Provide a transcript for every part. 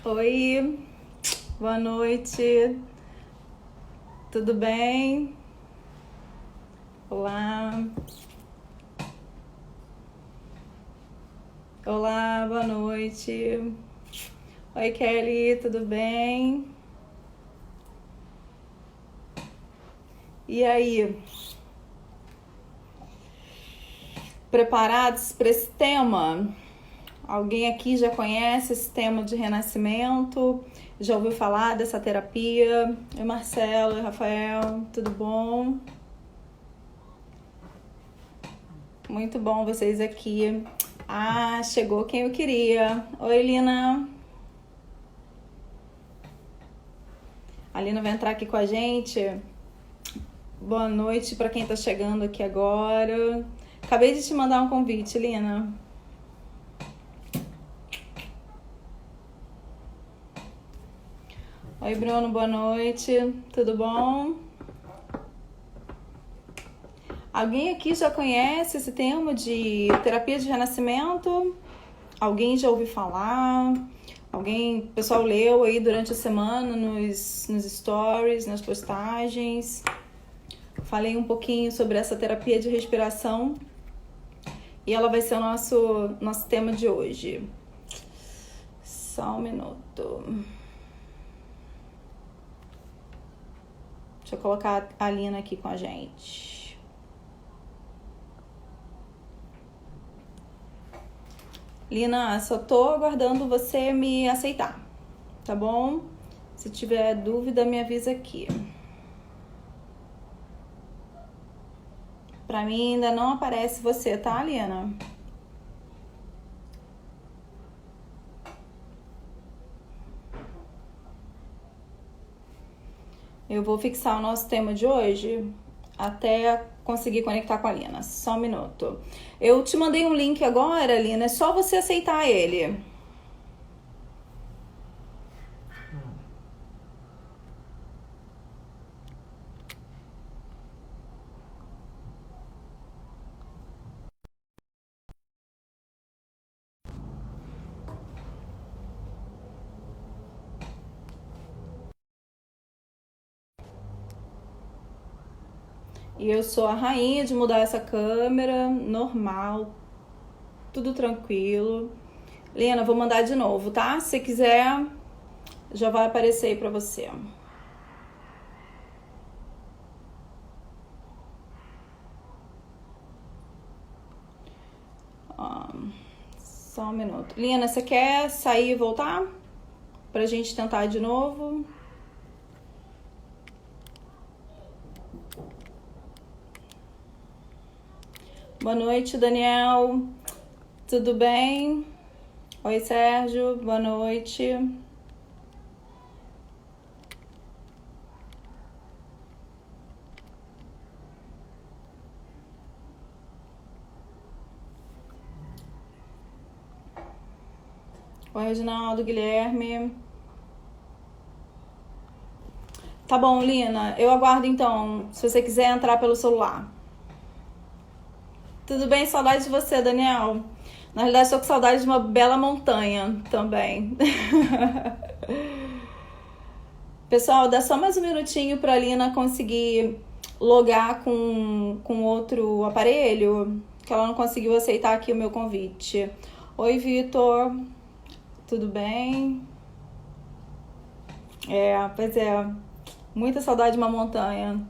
Oi, boa noite, tudo bem? Olá, olá, boa noite. Oi, Kelly, tudo bem? E aí, preparados para esse tema? Alguém aqui já conhece esse tema de renascimento? Já ouviu falar dessa terapia? Oi, Marcelo, oi, Rafael, tudo bom? Muito bom vocês aqui. Ah, chegou quem eu queria. Oi, Lina. A Lina vai entrar aqui com a gente. Boa noite para quem está chegando aqui agora. Acabei de te mandar um convite, Lina. Oi, Bruno, boa noite. Tudo bom? Alguém aqui já conhece esse tema de terapia de renascimento? Alguém já ouviu falar? Alguém, o pessoal leu aí durante a semana nos stories, nas postagens? Falei um pouquinho sobre essa terapia de respiração e ela vai ser o nosso tema de hoje. Só um minuto. Deixa eu colocar a Lina aqui com a gente. Lina, só tô aguardando você me aceitar, tá bom? Se tiver dúvida, me avisa aqui. Pra mim ainda não aparece você, tá, Lina? Eu vou fixar o nosso tema de hoje até conseguir conectar com a Lina. Só um minuto. Eu te mandei um link agora, Lina, é só você aceitar ele. E eu sou a rainha de mudar essa câmera, normal, tudo tranquilo. Lena, vou mandar de novo, tá? Se quiser, já vai aparecer aí pra você. Só um minuto. Lena, você quer sair e voltar? Pra gente tentar de novo? Boa noite, Daniel. Tudo bem? Oi, Sérgio. Boa noite. Oi, Reginaldo, Guilherme. Tá bom, Lina. Eu aguardo então, se você quiser entrar pelo celular. Tudo bem? Saudade de você, Daniel. Na realidade, estou com saudade de uma bela montanha também. Pessoal, dá só mais um minutinho para a Lina conseguir logar com outro aparelho, que ela não conseguiu aceitar aqui o meu convite. Oi, Vitor. Tudo bem? Pois é. Muita saudade de uma montanha.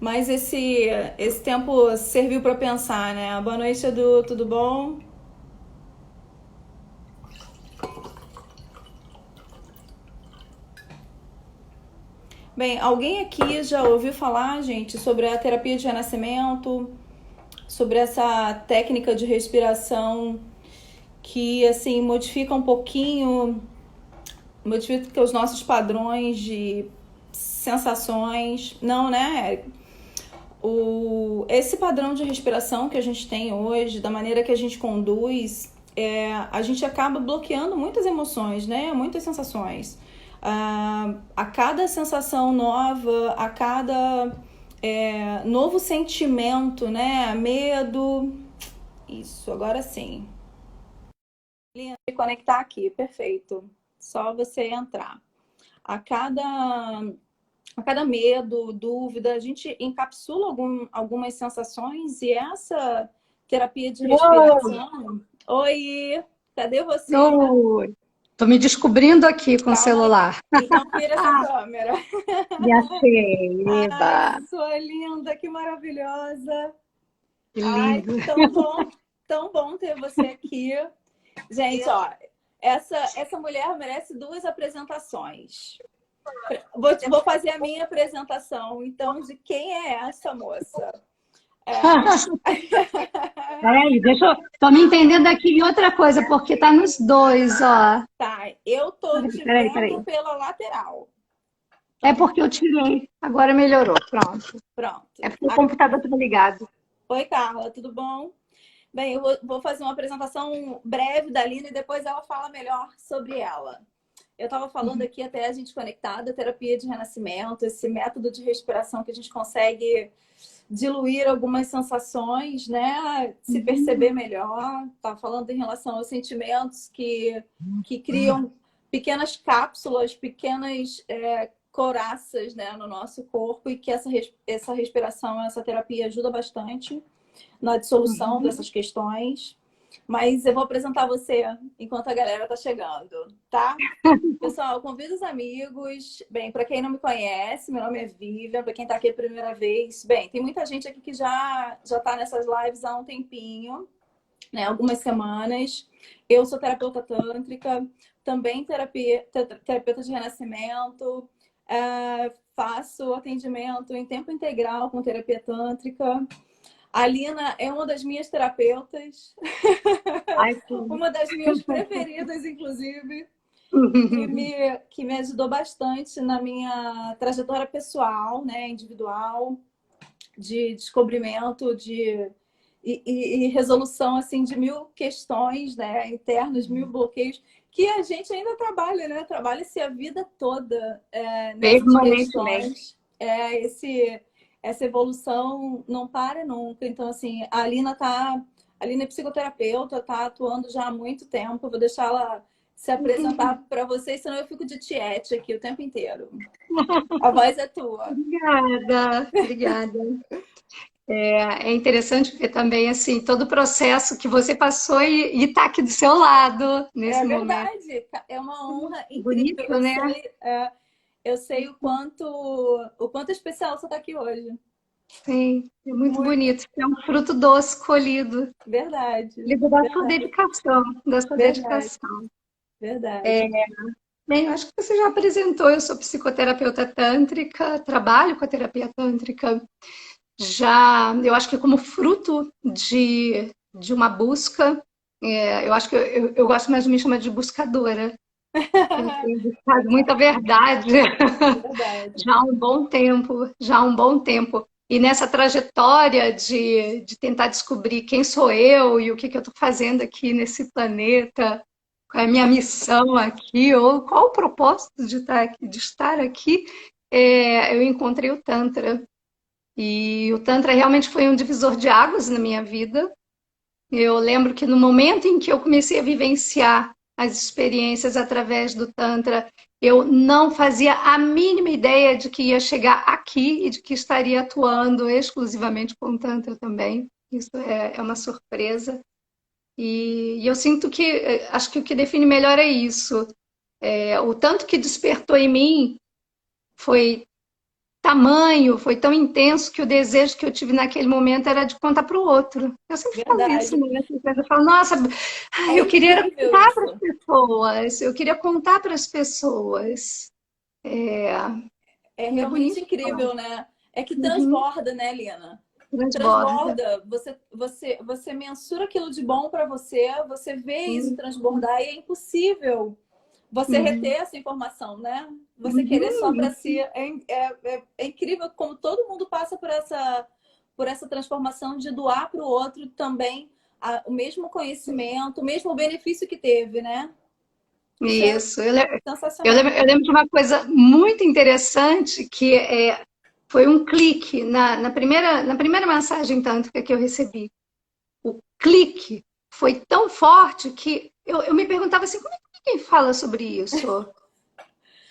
Mas esse tempo serviu para pensar, né? Boa noite, Edu. Tudo bom? Bem, alguém aqui já ouviu falar, gente, sobre a terapia de renascimento, sobre essa técnica de respiração que, assim, modifica um pouquinho, modifica os nossos padrões de sensações? Não, né? Esse padrão de respiração que a gente tem hoje, da maneira que a gente conduz, a gente acaba bloqueando muitas emoções, né? Muitas sensações. A cada sensação nova, a cada novo sentimento, né? Medo. Isso, agora sim. Lindo, me conectar aqui, perfeito. Só você entrar. A cada, a cada medo, dúvida, a gente encapsula algumas sensações e essa terapia de Uou! respiração. Oi, cadê você? Oi! Tô me descobrindo aqui com o Calma aí. celular. Então vira essa câmera. Me achei, Ai, eba! sua linda, que maravilhosa. Que Ai, lindo! tão bom ter você aqui. Gente, ó, essa mulher merece duas apresentações. Vou fazer a minha apresentação, então, de quem é essa moça. É, Peraí, deixa eu... Tô me entendendo aqui em outra coisa, porque tá nos dois, ó. tá, eu tô te Peraí. vendo pela lateral. É porque eu tirei. Agora melhorou, pronto. Pronto. É porque o computador tá ligado. Oi, Carla, tudo bom? Bem, eu vou fazer uma apresentação breve da Lina e depois ela fala melhor sobre ela. Eu estava falando aqui até a gente conectada, terapia de renascimento, esse método de respiração que a gente consegue diluir algumas sensações, né? Se perceber melhor. Tá falando em relação aos sentimentos que criam pequenas cápsulas, pequenas coraças, né, no nosso corpo e que essa respiração, essa terapia ajuda bastante na dissolução dessas questões. Mas eu vou apresentar você enquanto a galera tá chegando, tá? Pessoal, convido os amigos. Bem, para quem não me conhece, meu nome é Vivian. Para quem está aqui a primeira vez, bem, tem muita gente aqui que já está nessas lives há um tempinho, né? Algumas semanas. Eu sou terapeuta tântrica, também terapeuta de renascimento. Faço atendimento em tempo integral com terapia tântrica. A Lina é uma das minhas terapeutas, Ai, uma das minhas preferidas, inclusive. Que me ajudou bastante na minha trajetória pessoal, né, individual, de descobrimento e resolução assim de mil questões, né, internas, mil bloqueios que a gente ainda trabalha, né? Trabalha-se a vida toda nessas permanentemente. questões. Essa evolução não para nunca. Então, assim, a Alina é psicoterapeuta, tá atuando já há muito tempo. Eu vou deixar ela se apresentar para vocês, senão eu fico de tiete aqui o tempo inteiro. A voz é tua. Obrigada, obrigada. É interessante porque também, assim, todo o processo que você passou e está aqui do seu lado É nesse momento. verdade, é uma honra incrível. Bonito, né? Eu sei o quanto é especial você estar aqui hoje. Sim, é muito Muito. bonito. É um fruto doce colhido. Verdade, Colhido da sua verdade, dedicação, da sua verdade, dedicação. verdade. Bem, eu acho que você já apresentou, eu sou psicoterapeuta tântrica, trabalho com a terapia tântrica já, eu acho que como fruto de uma busca, eu acho que eu gosto mais de me chamar de buscadora. Eu tenho buscado muita verdade Verdade. já há um bom tempo, já há um bom tempo. E nessa trajetória de tentar descobrir quem sou eu e o que eu estou fazendo aqui nesse planeta, qual é a minha missão aqui, ou qual o propósito de estar aqui, eu encontrei o Tantra. E o Tantra realmente foi um divisor de águas na minha vida. Eu lembro que no momento em que eu comecei a vivenciar as experiências através do Tantra, eu não fazia a mínima ideia de que ia chegar aqui e de que estaria atuando exclusivamente com o Tantra também. Isso é uma surpresa. E eu sinto que, acho que o que define melhor é isso. O tanto que despertou em mim foi tamanho, foi tão intenso que o desejo que eu tive naquele momento era de contar para o outro. Eu sempre falo isso, Verdade. né? Eu falo, nossa, É eu queria incrível contar para isso. as pessoas, eu queria contar para as pessoas. É, É e é realmente bonito falar. incrível, né? É que Uhum, transborda, né, Lina? transborda. Transborda. Você mensura aquilo de bom para você, você vê isso Sim. transbordar e é impossível você Uhum, reter essa informação, né? Você querer só para uhum. si. É incrível como todo mundo passa por essa transformação de doar para o outro também o mesmo conhecimento, o mesmo benefício que teve, né? Isso é Isso. sensacional. Eu lembro de uma coisa muito interessante que foi um clique na primeira mensagem tântrica que eu recebi. O clique foi tão forte que eu me perguntava assim, como é ninguém fala sobre isso?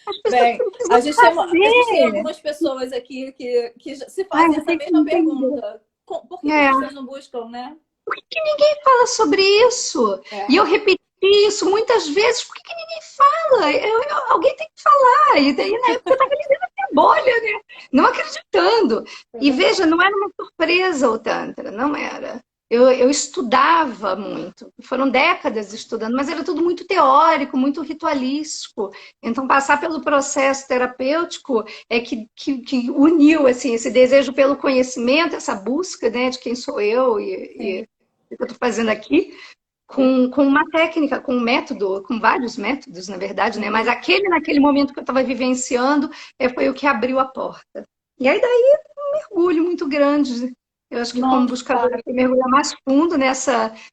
As pessoas Bem, precisam a gente tem fazer. algumas pessoas aqui que se Ai, fazem eu essa tenho que mesma entender. pergunta. Por que as É. pessoas não buscam, né? Por que que ninguém fala sobre isso? E É, eu repeti isso muitas vezes. Por que que ninguém fala? Alguém tem que falar. E daí, na época, eu estava ali dentro da minha bolha, né? Não acreditando. é E veja, verdade. não era uma surpresa o Tantra, não era. Eu estudava muito, foram décadas estudando, mas era tudo muito teórico, muito ritualístico. Então, passar pelo processo terapêutico é que uniu assim, esse desejo pelo conhecimento, essa busca, né, de quem sou eu Sim, e o que eu estou fazendo aqui, é, com uma técnica, com um método, com vários métodos, na verdade, né? Mas sim. aquele, naquele momento que eu estava vivenciando, foi o que abriu a porta. E aí daí um mergulho muito grande. Eu acho que como Nossa, buscadora eu mergulhar mais fundo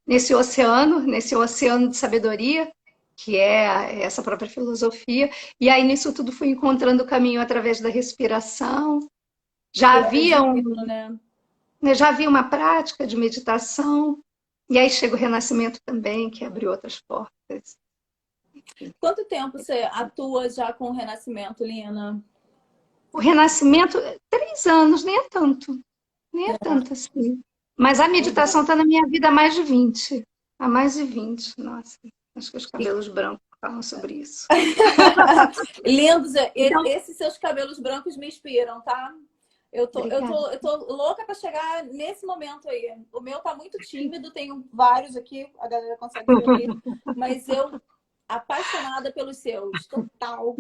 nesse oceano de sabedoria, que é essa própria filosofia. E aí nisso tudo fui encontrando o caminho através da respiração. Já que é havia divino, né? já havia uma prática de meditação, e aí chega o Renascimento também, que abriu outras portas. Quanto tempo você atua já com o Renascimento, Lina? O Renascimento, 3 anos, nem é tanto assim. Mas a meditação está na minha vida há mais de 20. Há mais de 20, nossa. Acho que os cabelos brancos falam sobre isso. Lindos, Então, esses seus cabelos brancos me inspiram, tá? obrigada. Eu tô louca para chegar nesse momento aí. O meu tá muito tímido, tenho vários aqui, a galera consegue ver, mas eu apaixonada pelos seus, total.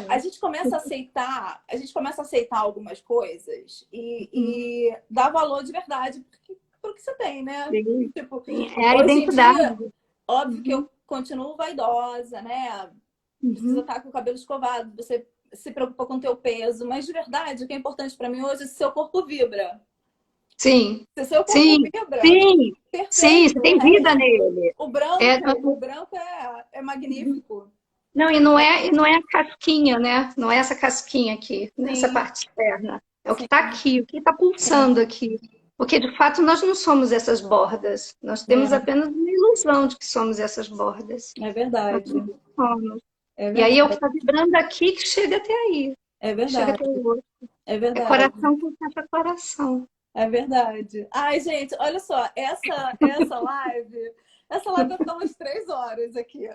A Gratidão. gente começa a gente começa a aceitar algumas coisas Uhum. e dar valor de verdade pro que você tem, né? Sim, Tipo, sim. É a hoje em dia, identidade. óbvio que Uhum. eu continuo vaidosa, né? Precisa Uhum. estar com o cabelo escovado, você se preocupa com o teu peso, mas de verdade, o que é importante para mim hoje é se seu corpo vibra. Sim, Se seu corpo sim, vibra, sim, sim, você perfeito. O tem vida resto, nele. É, o branco é magnífico. não, e não é a casquinha, né? Não é essa casquinha aqui, nessa Sim, parte externa. É o que está sim, aqui, o que está sim. pulsando aqui. Porque, de fato, nós não somos essas bordas. Nós temos É, apenas uma ilusão de que somos essas bordas. é Nós verdade. não somos. É E aí é o que verdade. está vibrando aqui que chega até aí, É que chega até verdade. o outro. É É verdade. coração com fecha coração. É verdade. Ai, gente, olha só, essa live vai ficar umas 3 horas aqui.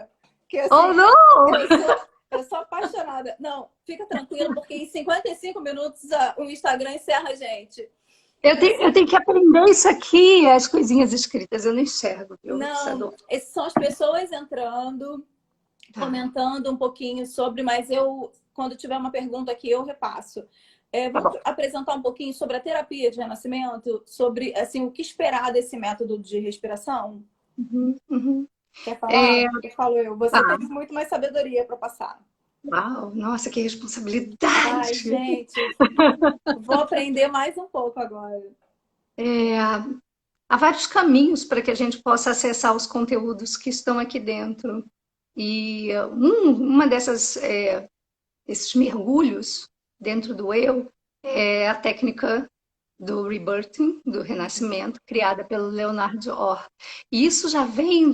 Que Oh, assim, não! eu sou, eu sou apaixonada. Não, fica tranquilo, porque em 55 minutos o Instagram encerra a gente. Eu tenho que aprender isso aqui, as coisinhas escritas. Eu não enxergo, viu? Não, Isadora? essas são as pessoas entrando, Tá, comentando um pouquinho sobre, mas eu, quando tiver uma pergunta aqui, eu repasso. tá Vamos bom. apresentar um pouquinho sobre a terapia de renascimento, sobre assim, o que esperar desse método de respiração? Uhum, uhum. Quer É, falar? Eu falo eu. Você tem tá. muito mais sabedoria para passar. Uau, nossa, que Ai, responsabilidade! gente, vou aprender mais um pouco agora. É, há vários caminhos para que a gente possa acessar os conteúdos que estão aqui dentro. E uma esses mergulhos dentro do eu é a técnica do rebirthing, do renascimento, criada pelo Leonard Orr. E isso já vem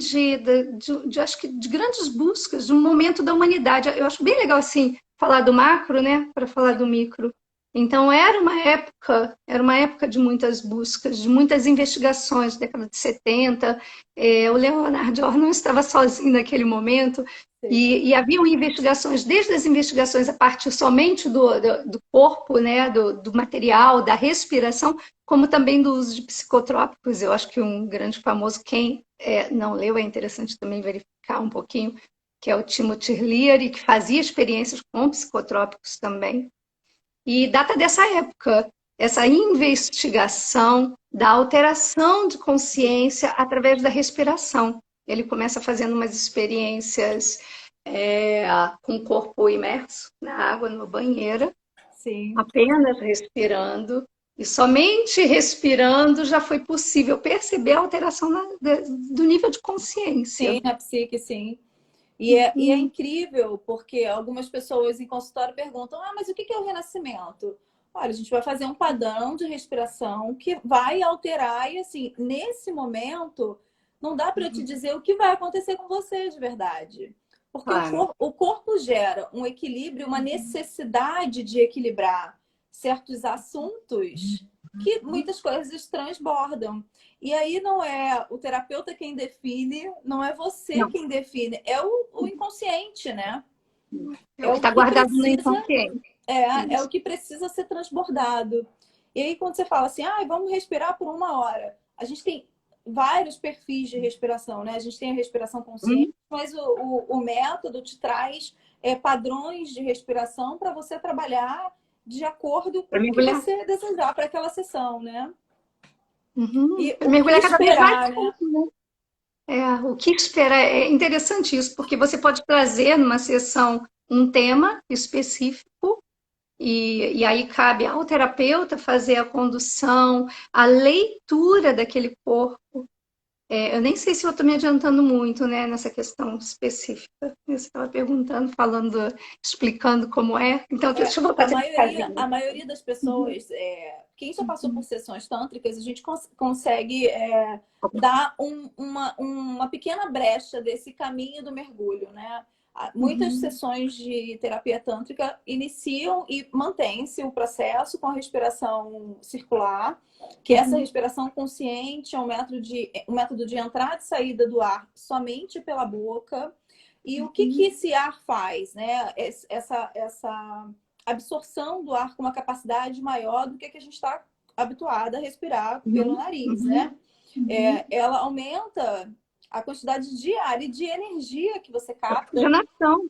acho que de grandes buscas, de um momento da humanidade. Eu acho bem legal assim falar do macro, né, para falar do micro. Então era uma época de muitas buscas, de muitas investigações, década de 70. O Leonard Orr não estava sozinho naquele momento, Sim, e haviam investigações, desde as investigações a partir somente do corpo, né, do material, da respiração, como também do uso de psicotrópicos. Eu acho que um grande famoso, quem não leu, é interessante também verificar um pouquinho, que é o Timothy Leary, que fazia experiências com psicotrópicos também. E data dessa época, essa investigação da alteração de consciência através da respiração. Ele começa fazendo umas experiências com o corpo imerso na água, numa banheira, sim. apenas respirando. E somente respirando já foi possível perceber a alteração do nível de Sim, consciência. na psique, sim. E é Uhum, incrível, porque algumas pessoas em consultório perguntam: ah, mas o que é o renascimento? Olha, a gente vai fazer um padrão de respiração que vai alterar, e assim, nesse momento, não dá para eu te uhum, dizer o que vai acontecer com você de verdade. Porque Claro. o corpo gera um equilíbrio, uma necessidade de equilibrar certos assuntos que muitas coisas transbordam. E aí não é o terapeuta quem define, não é você Não, quem define, é o inconsciente, né? é o É que o está que guardado no precisa, inconsciente. é o Isso. que precisa ser transbordado. E aí quando você fala assim, vamos respirar por 1 hora, a gente tem vários perfis de respiração, né? A gente tem a respiração consciente, Hum, mas o método te traz padrões de respiração para você trabalhar de acordo para com o que mergulhar. você desejar para aquela sessão, né? Uhum. E Para o que mergulhar cada vez mais esperar, né? fundo, né? O que esperar é interessante isso, porque você pode trazer numa sessão um tema específico e aí cabe ao terapeuta fazer a condução, a leitura daquele corpo. Eu nem sei se eu estou me adiantando muito, né, nessa questão específica. Você estava perguntando, falando, explicando como é. Então, deixa eu voltar A essa maioria, casinha. a maioria das Uhum. pessoas, quem já passou por sessões tântricas, a gente consegue dar uma pequena brecha desse caminho do mergulho, né? Muitas Uhum. sessões de terapia tântrica iniciam e mantém-se o processo com a respiração circular, que é essa Uhum. respiração consciente é um método de entrada e saída do ar somente pela boca. E o que Uhum. esse ar faz, né? Essa absorção do ar com uma capacidade maior do que a gente está habituada a respirar pelo Uhum. nariz, né? Uhum. Uhum. Ela aumenta a quantidade de ar e de energia que você capta, Oxigenação.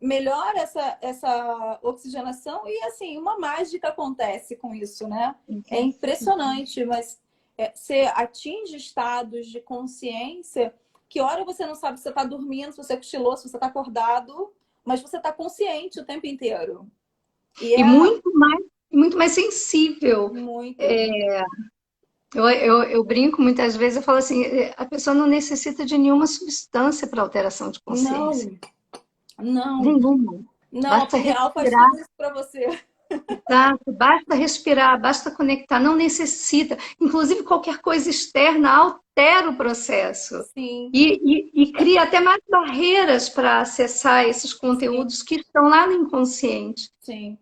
melhora essa oxigenação e, assim, uma mágica acontece com isso, né? É Uhum. impressionante, mas você atinge estados de consciência que hora você não sabe se você está dormindo, se você cochilou, se você está acordado, mas você está consciente o tempo inteiro. E E é muito mais sensível. muito. Eu brinco muitas vezes, eu falo assim, a pessoa não necessita de nenhuma substância para alteração de consciência. Não, não, Nenhuma. não, a Basta pineal faz respirar. tudo isso para você. Exato, basta respirar, basta conectar, não necessita. Inclusive, qualquer coisa externa altera o processo Sim, e cria até mais barreiras para acessar esses sim, conteúdos que estão lá no inconsciente. sim.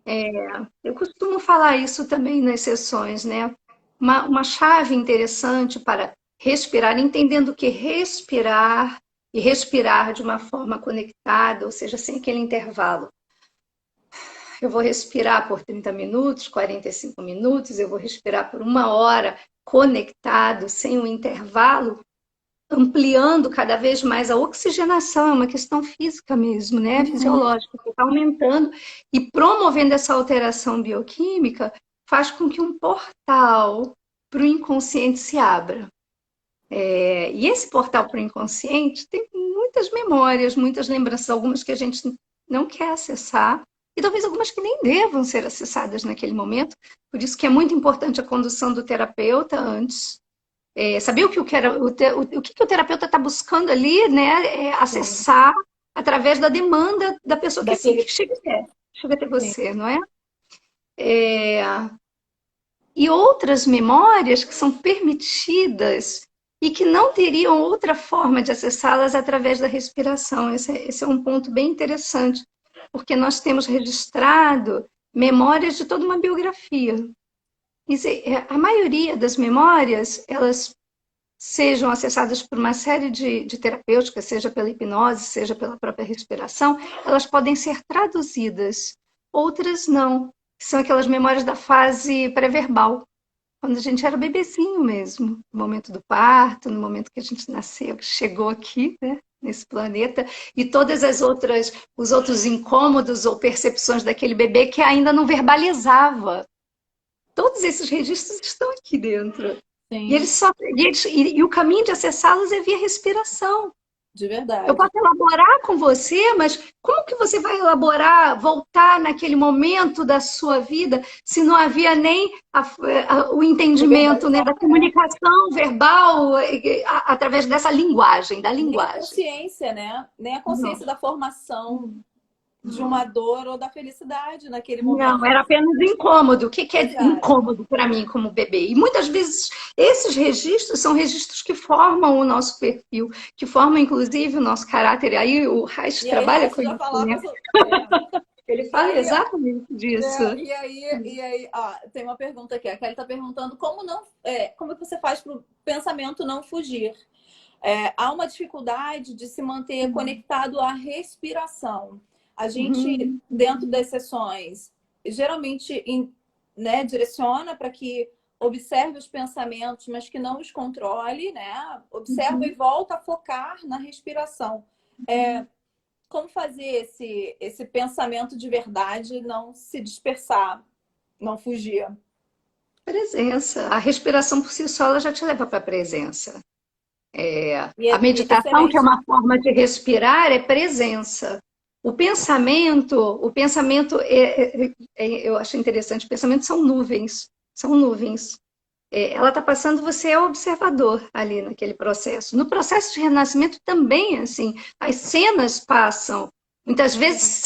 Eu costumo falar isso também nas sessões, né? Uma chave interessante para respirar, entendendo que respirar e respirar de uma forma conectada, ou seja, sem aquele intervalo. Eu vou respirar por 30 minutos, 45 minutos, eu vou respirar por 1 hora, conectado, sem um intervalo, ampliando cada vez mais a oxigenação, é uma questão física mesmo, né? Uhum. Fisiológica, que está aumentando e promovendo essa alteração bioquímica, faz com que um portal para o inconsciente se abra. E esse portal para o inconsciente tem muitas memórias, muitas lembranças, algumas que a gente não quer acessar, e talvez algumas que nem devam ser acessadas naquele momento. Por isso que é muito importante a condução do terapeuta antes. Saber o que o terapeuta está buscando ali, né? Sim. Acessar através da demanda da pessoa que sim, Daquele. que chega até Sim. você, não é? E outras memórias que são permitidas e que não teriam outra forma de acessá-las através da respiração. Esse é um ponto bem interessante, porque nós temos registrado memórias de toda uma biografia. A maioria das memórias, elas sejam acessadas por uma série de terapêuticas, seja pela hipnose, seja pela própria respiração, elas podem ser traduzidas. Outras não. São aquelas memórias da fase pré-verbal, quando a gente era bebezinho mesmo, no momento do parto, no momento que a gente nasceu, que chegou aqui, né, nesse planeta, e todas as outras, os outros incômodos ou percepções daquele bebê que ainda não verbalizava. Todos esses registros estão aqui dentro. E Sim, eles só e o caminho de acessá-los é via respiração. de Eu verdade. posso elaborar com você, mas como que você vai elaborar, voltar naquele momento da sua vida, se não havia nem o De entendimento, né, verbalizar. da comunicação verbal através dessa linguagem, da Nem a linguagem? consciência, né? Nem a Não. consciência da formação. de uma dor ou da felicidade naquele Não, momento. era apenas incômodo. O que que é Exato. incômodo para mim como bebê? E muitas vezes esses registros são registros que formam o nosso perfil, que formam inclusive o nosso caráter. E aí o Reich E aí, trabalha Raíssa com já isso, falava né? sobre. Ele E fala aí, exatamente disso. ó, tem uma pergunta aqui. A Kelly está perguntando como que você faz para o pensamento não fugir? Há uma dificuldade de se manter conectado à respiração. A gente, Uhum. dentro das sessões, geralmente né, direciona para que observe os pensamentos, mas que não os controle, né? Observa e Uhum. volta a focar na respiração. Como fazer esse pensamento de verdade não se dispersar, não fugir? Presença. A respiração por si só ela já te leva para a presença. A E é meditação, que é excelente. uma forma de respirar, é presença. Eu acho interessante, o pensamento são nuvens, são nuvens. Ela está passando, você é o observador ali naquele processo. No processo de renascimento também, assim, as cenas passam. Muitas vezes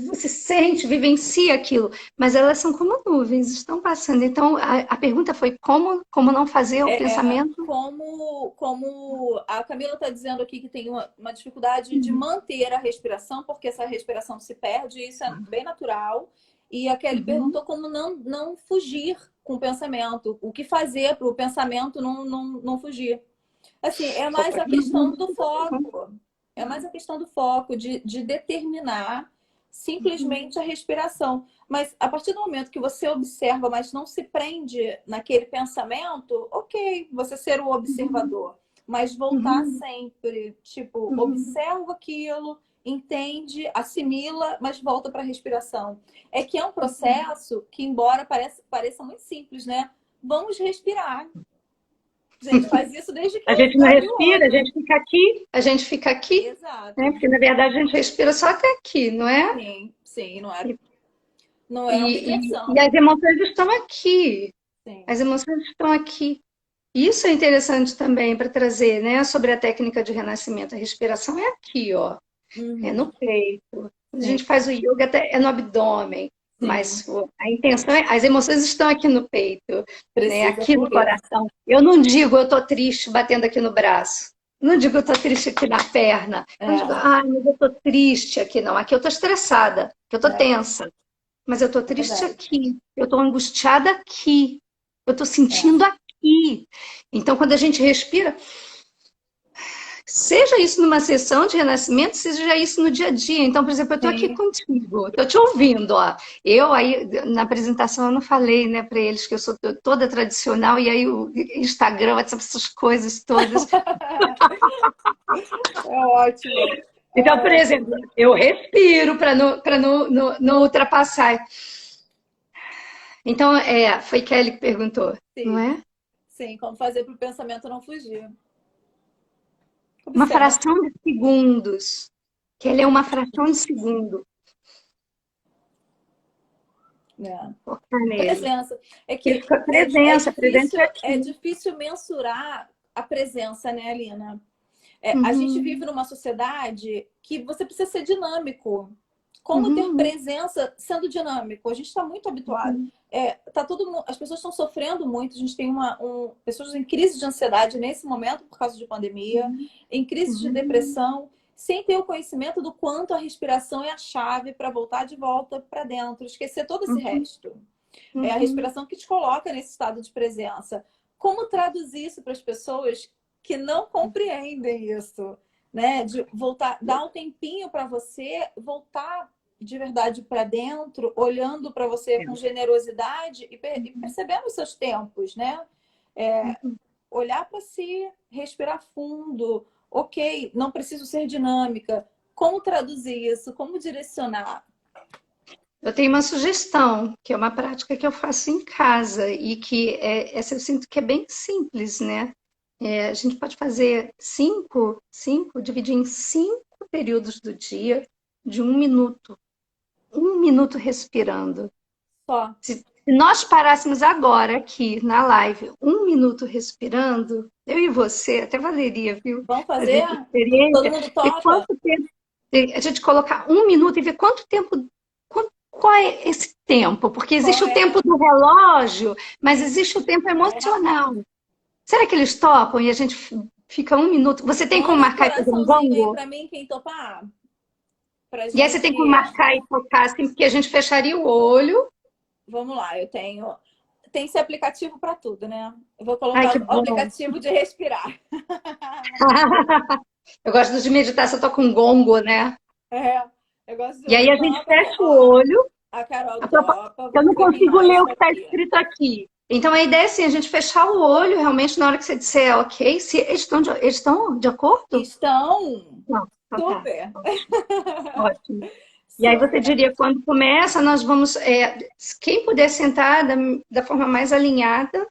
você sente, vivencia aquilo, mas elas são como nuvens, estão passando. Então, a pergunta foi como não fazer o pensamento. Como a Camila está dizendo aqui que tem uma dificuldade de manter a respiração, porque essa respiração se perde, isso é bem natural. E a Kelly Uhum. perguntou como não fugir com o pensamento, o que fazer para o pensamento não fugir. Assim, é mais Focar a no questão do movimento. foco. É mais a questão do foco, de determinar simplesmente a respiração. Mas a partir do momento que você observa, mas não se prende naquele pensamento, ok, você ser o observador. Mas voltar Uhum. sempre, tipo, Uhum. observa aquilo, entende, assimila, mas volta para a respiração. É que é um processo que, embora pareça muito simples, né? Vamos respirar. A gente faz isso desde que A gente não abre o respira, olho. a gente fica aqui, né? Exato. Porque na verdade a gente respira só até aqui, não é? Sim, sim, E, não é uma e imersão. as emoções estão aqui, as Sim. emoções estão aqui. Isso é interessante também para trazer, né, sobre a técnica de renascimento. A respiração é aqui, ó, é no Uhum. peito. Quando a Sim, gente faz o yoga, até é no abdômen, sim. mas a intenção é, as emoções estão aqui no peito, né, Precisa aqui no fluir. coração. Eu não digo eu tô triste batendo aqui no braço. Não digo eu tô triste aqui na perna. Eu não digo, É, ai, mas eu tô triste aqui, não. Aqui eu tô estressada, aqui eu tô é, tensa. Mas eu tô é triste verdade. aqui. Eu tô angustiada aqui. Eu tô É. sentindo aqui. Então, quando a gente respira, seja isso numa sessão de renascimento, seja isso no dia a dia. Então, por exemplo, eu estou aqui Sim. contigo, estou te ouvindo, ó. Eu aí na apresentação eu não falei, né, para eles que eu sou toda tradicional e aí o Instagram, WhatsApp, essas coisas todas. É ótimo. É Então, por ótimo. exemplo, eu respiro para não ultrapassar. Então, foi Kelly que perguntou, não Sim, é? sim. Como fazer para o pensamento não fugir? Uma Observa. fração de segundos, que ele é uma fração de segundo. É. Focar nele. Presença. É Ele que fica presença, presente é aqui. difícil mensurar a presença, né, Alina? A gente vive Uhum. numa sociedade que você precisa ser dinâmico. Como ter Uhum. presença sendo dinâmico? A gente está muito habituado. Uhum. As pessoas estão sofrendo muito. A gente tem pessoas em crise de ansiedade nesse momento por causa de pandemia, em crise de Uhum. depressão, sem ter o conhecimento do quanto a respiração é a chave para voltar de volta para dentro, esquecer todo esse Uhum. resto. É a Uhum. respiração que te coloca nesse estado de presença. Como traduzir isso para as pessoas que não compreendem isso? Né? De voltar, dar um tempinho para você voltar de verdade para dentro, olhando para você com generosidade e percebendo os seus tempos, né? Uhum. Olhar para si, respirar fundo. Ok, não preciso ser dinâmica. Como traduzir isso? Como direcionar? Eu tenho uma sugestão, que é uma prática que eu faço em casa e que essa eu sinto que é bem simples, né? A gente pode fazer dividir em 5 períodos do dia de um minuto respirando. Só. Se nós parássemos agora aqui na live, um minuto respirando, eu e você, até valeria, viu? Vamos Fazer fazer? essa Todo experiência. mundo E topa? quanto tempo? A gente colocar 1 minuto e ver quanto tempo, qual é esse tempo? Porque Qual existe o é? tempo do relógio, mas Sim, existe o tempo é emocional. Será que eles topam e a gente fica 1 minuto? Você tem como manda um marcar e fazer um coraçãozinho aí gongo? pra mim, quem topar, pra E aí você gente. tem como marcar e tocar assim, porque a gente fecharia o olho. Vamos lá, eu tenho. Tem esse aplicativo para tudo, né? Eu vou Ai, colocar que o bom. aplicativo de respirar. Eu gosto de meditar se eu tô com gongo, né? É, eu gosto de E aí ouvir a gente falar também. fecha o Ó, olho. a Carol A propo- topa, Eu vamos não ver quem consigo mais ler o tá que está aqui. escrito aqui. Então a ideia é assim, a gente fechar o olho realmente na hora que você disser ok, se eles estão de acordo? Estão Não, então tá. super, Ótimo. E aí você super. diria, quando começa, nós vamos. Quem puder sentar da forma mais alinhada,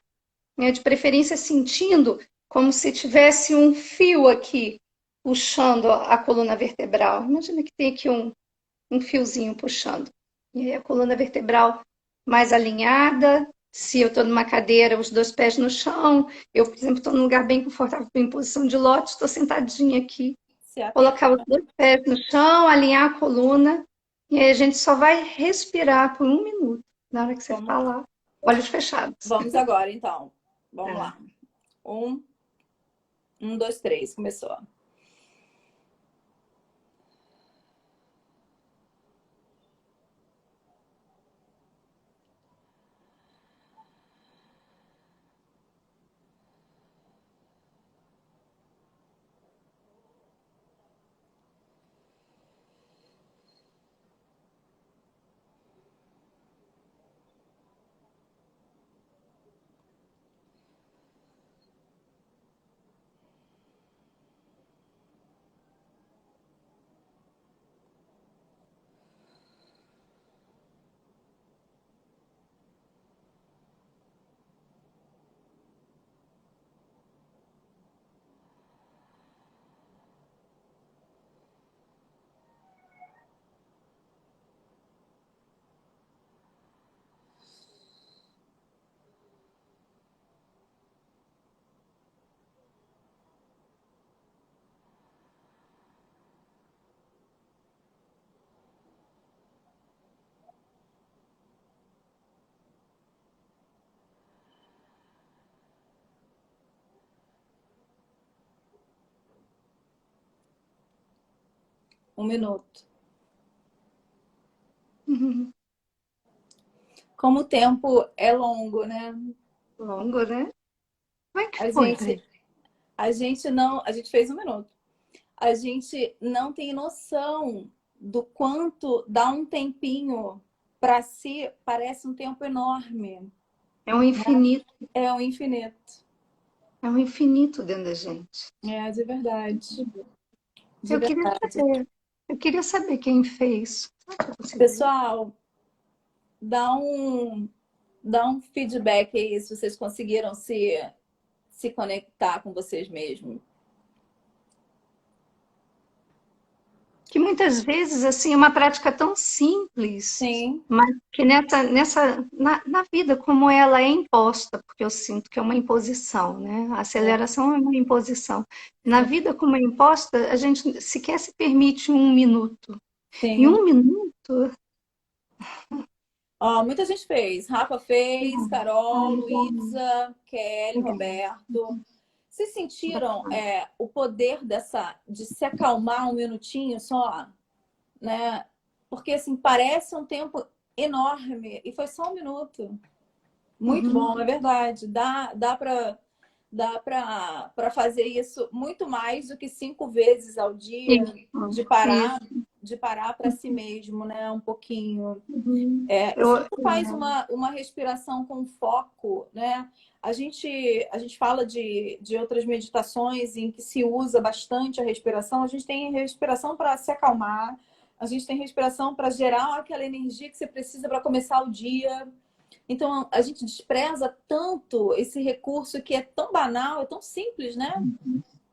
né, de preferência sentindo como se tivesse um fio aqui puxando a coluna vertebral. Imagina que tem aqui um fiozinho puxando. E aí a coluna vertebral mais alinhada. Se eu estou numa cadeira, os 2 pés no chão. Eu, por exemplo, estou num lugar bem confortável, em posição de lótus, estou sentadinha aqui. Se aperta. Colocar os 2 pés no chão, alinhar a coluna. E aí a gente só vai respirar por 1 minuto. Na hora que você Vamos lá. falar, olhos fechados. Vamos agora, então. Vamos Tá. lá. Um, dois, três. Começou. 1 minuto. Uhum. Como o tempo é longo, né? Longo, né? Como é que A foi, gente, Pri? a gente não, a gente fez 1 minuto. A gente não tem noção do quanto dá um tempinho para si, parece um tempo enorme, É um né? infinito. É um infinito. É um infinito dentro da gente. É, de verdade. De Eu queria verdade. saber. Eu queria saber quem fez. Será que eu consigo ver? Pessoal, dá um, dá um feedback aí se vocês conseguiram se conectar com vocês mesmos. Que muitas vezes assim é uma prática tão simples, Sim, mas que na vida como ela é imposta, porque eu sinto que é uma imposição, né? A é, aceleração é uma imposição. Na sim, vida como é imposta, a gente sequer se permite 1 minuto. E sim. 1 minuto. Ó, muita gente fez. Rafa fez, Carol, Ai, bom, Luísa, Kelly, legal. Roberto. Vocês sentiram o poder de se acalmar 1 minutinho só, né? Porque assim parece um tempo enorme e foi só 1 minuto. Muito Uhum. bom, é verdade. Dá para fazer isso muito mais do que 5 vezes ao dia, Isso, de parar, isso. de parar para si mesmo, né? Um pouquinho. Uhum. Se Eu, você faz uma respiração com foco, né? A gente fala de outras meditações em que se usa bastante a respiração. A gente tem respiração para se acalmar, a gente tem respiração para gerar aquela energia que você precisa para começar o dia. Então, a gente despreza tanto esse recurso que é tão banal, é tão simples, né?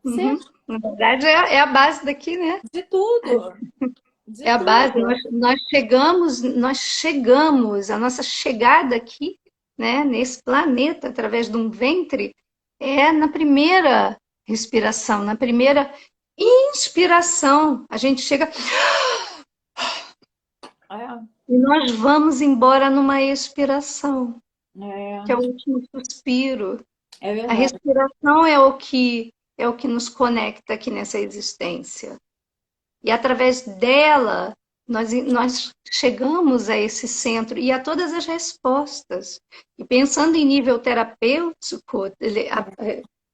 Ser uhum. Na verdade, é a base daqui, né? de tudo, de É a base. tudo. Nós chegamos, a nossa chegada aqui, né, nesse planeta, através de um ventre, é na primeira respiração, na primeira. Inspiração. A gente chega É, e nós vamos embora numa expiração, que é é, o último suspiro. é A verdade. respiração é o que nos conecta aqui nessa existência. E através dela, nós chegamos a esse centro e a todas as respostas. E pensando em nível terapêutico,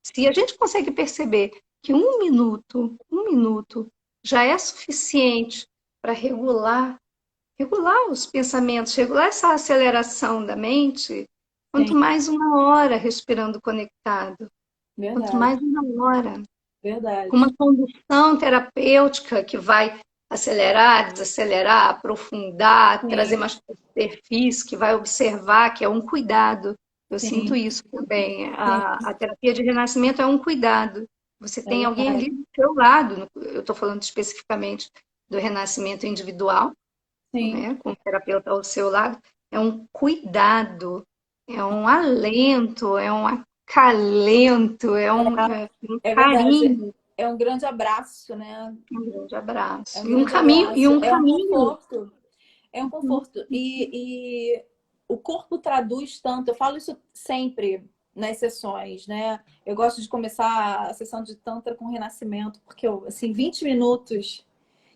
se a gente consegue perceber que um minuto já é suficiente para regular os pensamentos, regular essa aceleração da mente, quanto Sim, mais uma hora respirando conectado, quanto verdade, mais uma hora com verdade. uma condução terapêutica que vai acelerar, desacelerar, aprofundar, trazer Sim, mais superfície, que vai observar, que é um cuidado. Eu sinto sim, isso também. sim, A terapia de renascimento é um cuidado. Você é tem alguém verdade. ali do seu lado. Eu estou falando especificamente do renascimento individual, Sim, né, com o terapeuta ao seu lado. É um cuidado, é um alento, é um acalento, é um é verdade. carinho. É um grande abraço, né? Um grande É abraço. um grande abraço. E um É um caminho. conforto. É um conforto. E o corpo traduz tanto. Eu falo isso sempre nas sessões, né? Eu gosto de começar a sessão de Tantra com renascimento, porque eu, assim, 20 minutos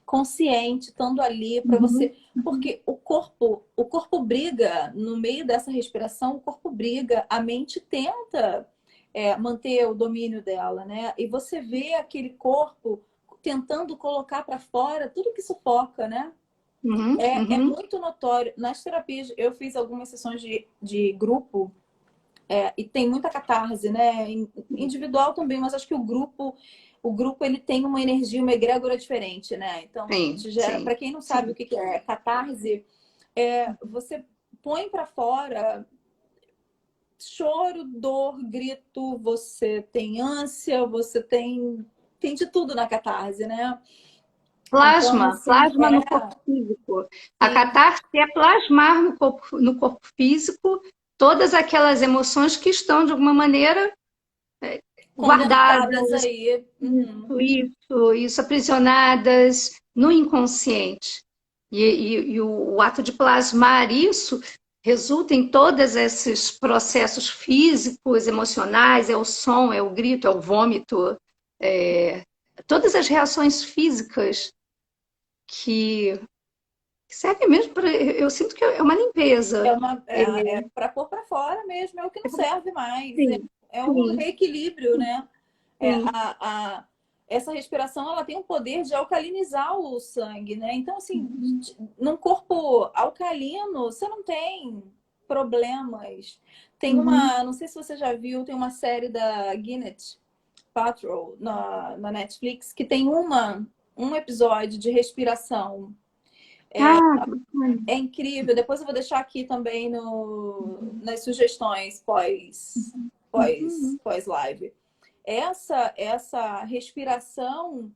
consciente, estando ali para Uhum, você. Porque o corpo briga no meio dessa respiração, o corpo briga, a mente tenta manter o domínio dela, né? E você vê aquele corpo tentando colocar para fora tudo que sufoca, né? uhum, É uhum, muito notório. Nas terapias, eu fiz algumas sessões de grupo e tem muita catarse, né? Individual também, mas acho que o grupo ele tem uma energia, uma egrégora diferente, né? Então, sim, te gera, sim, para quem não sabe o sim. que que é catarse, você põe para fora choro, dor, grito, você tem ânsia, você tem de tudo na catarse, né? Então, assim, Plasma no corpo físico. A sim, catarse é plasmar no corpo físico todas aquelas emoções que estão, de alguma maneira, condensadas guardadas, aí. Uhum. isso, aprisionadas no inconsciente. E o ato de plasmar isso resulta em todos esses processos físicos, emocionais, é o som, é o grito, é o vômito, é, todas as reações físicas que servem mesmo para. Eu sinto que é uma limpeza. É para pôr para fora mesmo, é o que não serve mais. Sim, É o sim, reequilíbrio, né? É, sim. essa respiração ela tem o poder de alcalinizar o sangue, né? Então, assim, num corpo alcalino, você não tem problemas. Tem Uhum. uma, não sei se você já viu, tem uma série da Gwyneth Paltrow na Netflix que tem um episódio de respiração. Ah, que bacana. É incrível. Depois eu vou deixar aqui também nas sugestões Uhum. pós live. Essa respiração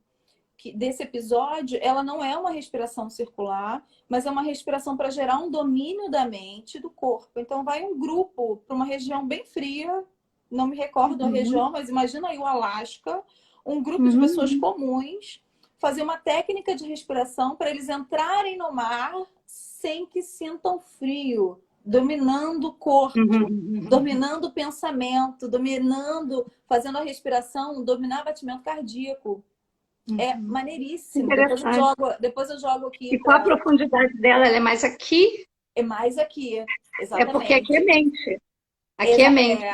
desse episódio, ela não é uma respiração circular, mas é uma respiração para gerar um domínio da mente e do corpo. Então vai um grupo para uma região bem fria, não me recordo a Uhum. região, mas imagina aí o Alasca, um grupo de pessoas Uhum. comuns fazer uma técnica de respiração para eles entrarem no mar sem que sintam frio, dominando o corpo, Uhum. dominando o pensamento, dominando, fazendo a respiração, dominar o batimento cardíaco. É Uhum. maneiríssimo. Interessante. Depois eu jogo aqui E qual a para. profundidade dela? Ela é mais aqui? É mais aqui, É porque aqui é exatamente. mente. Aqui é mente.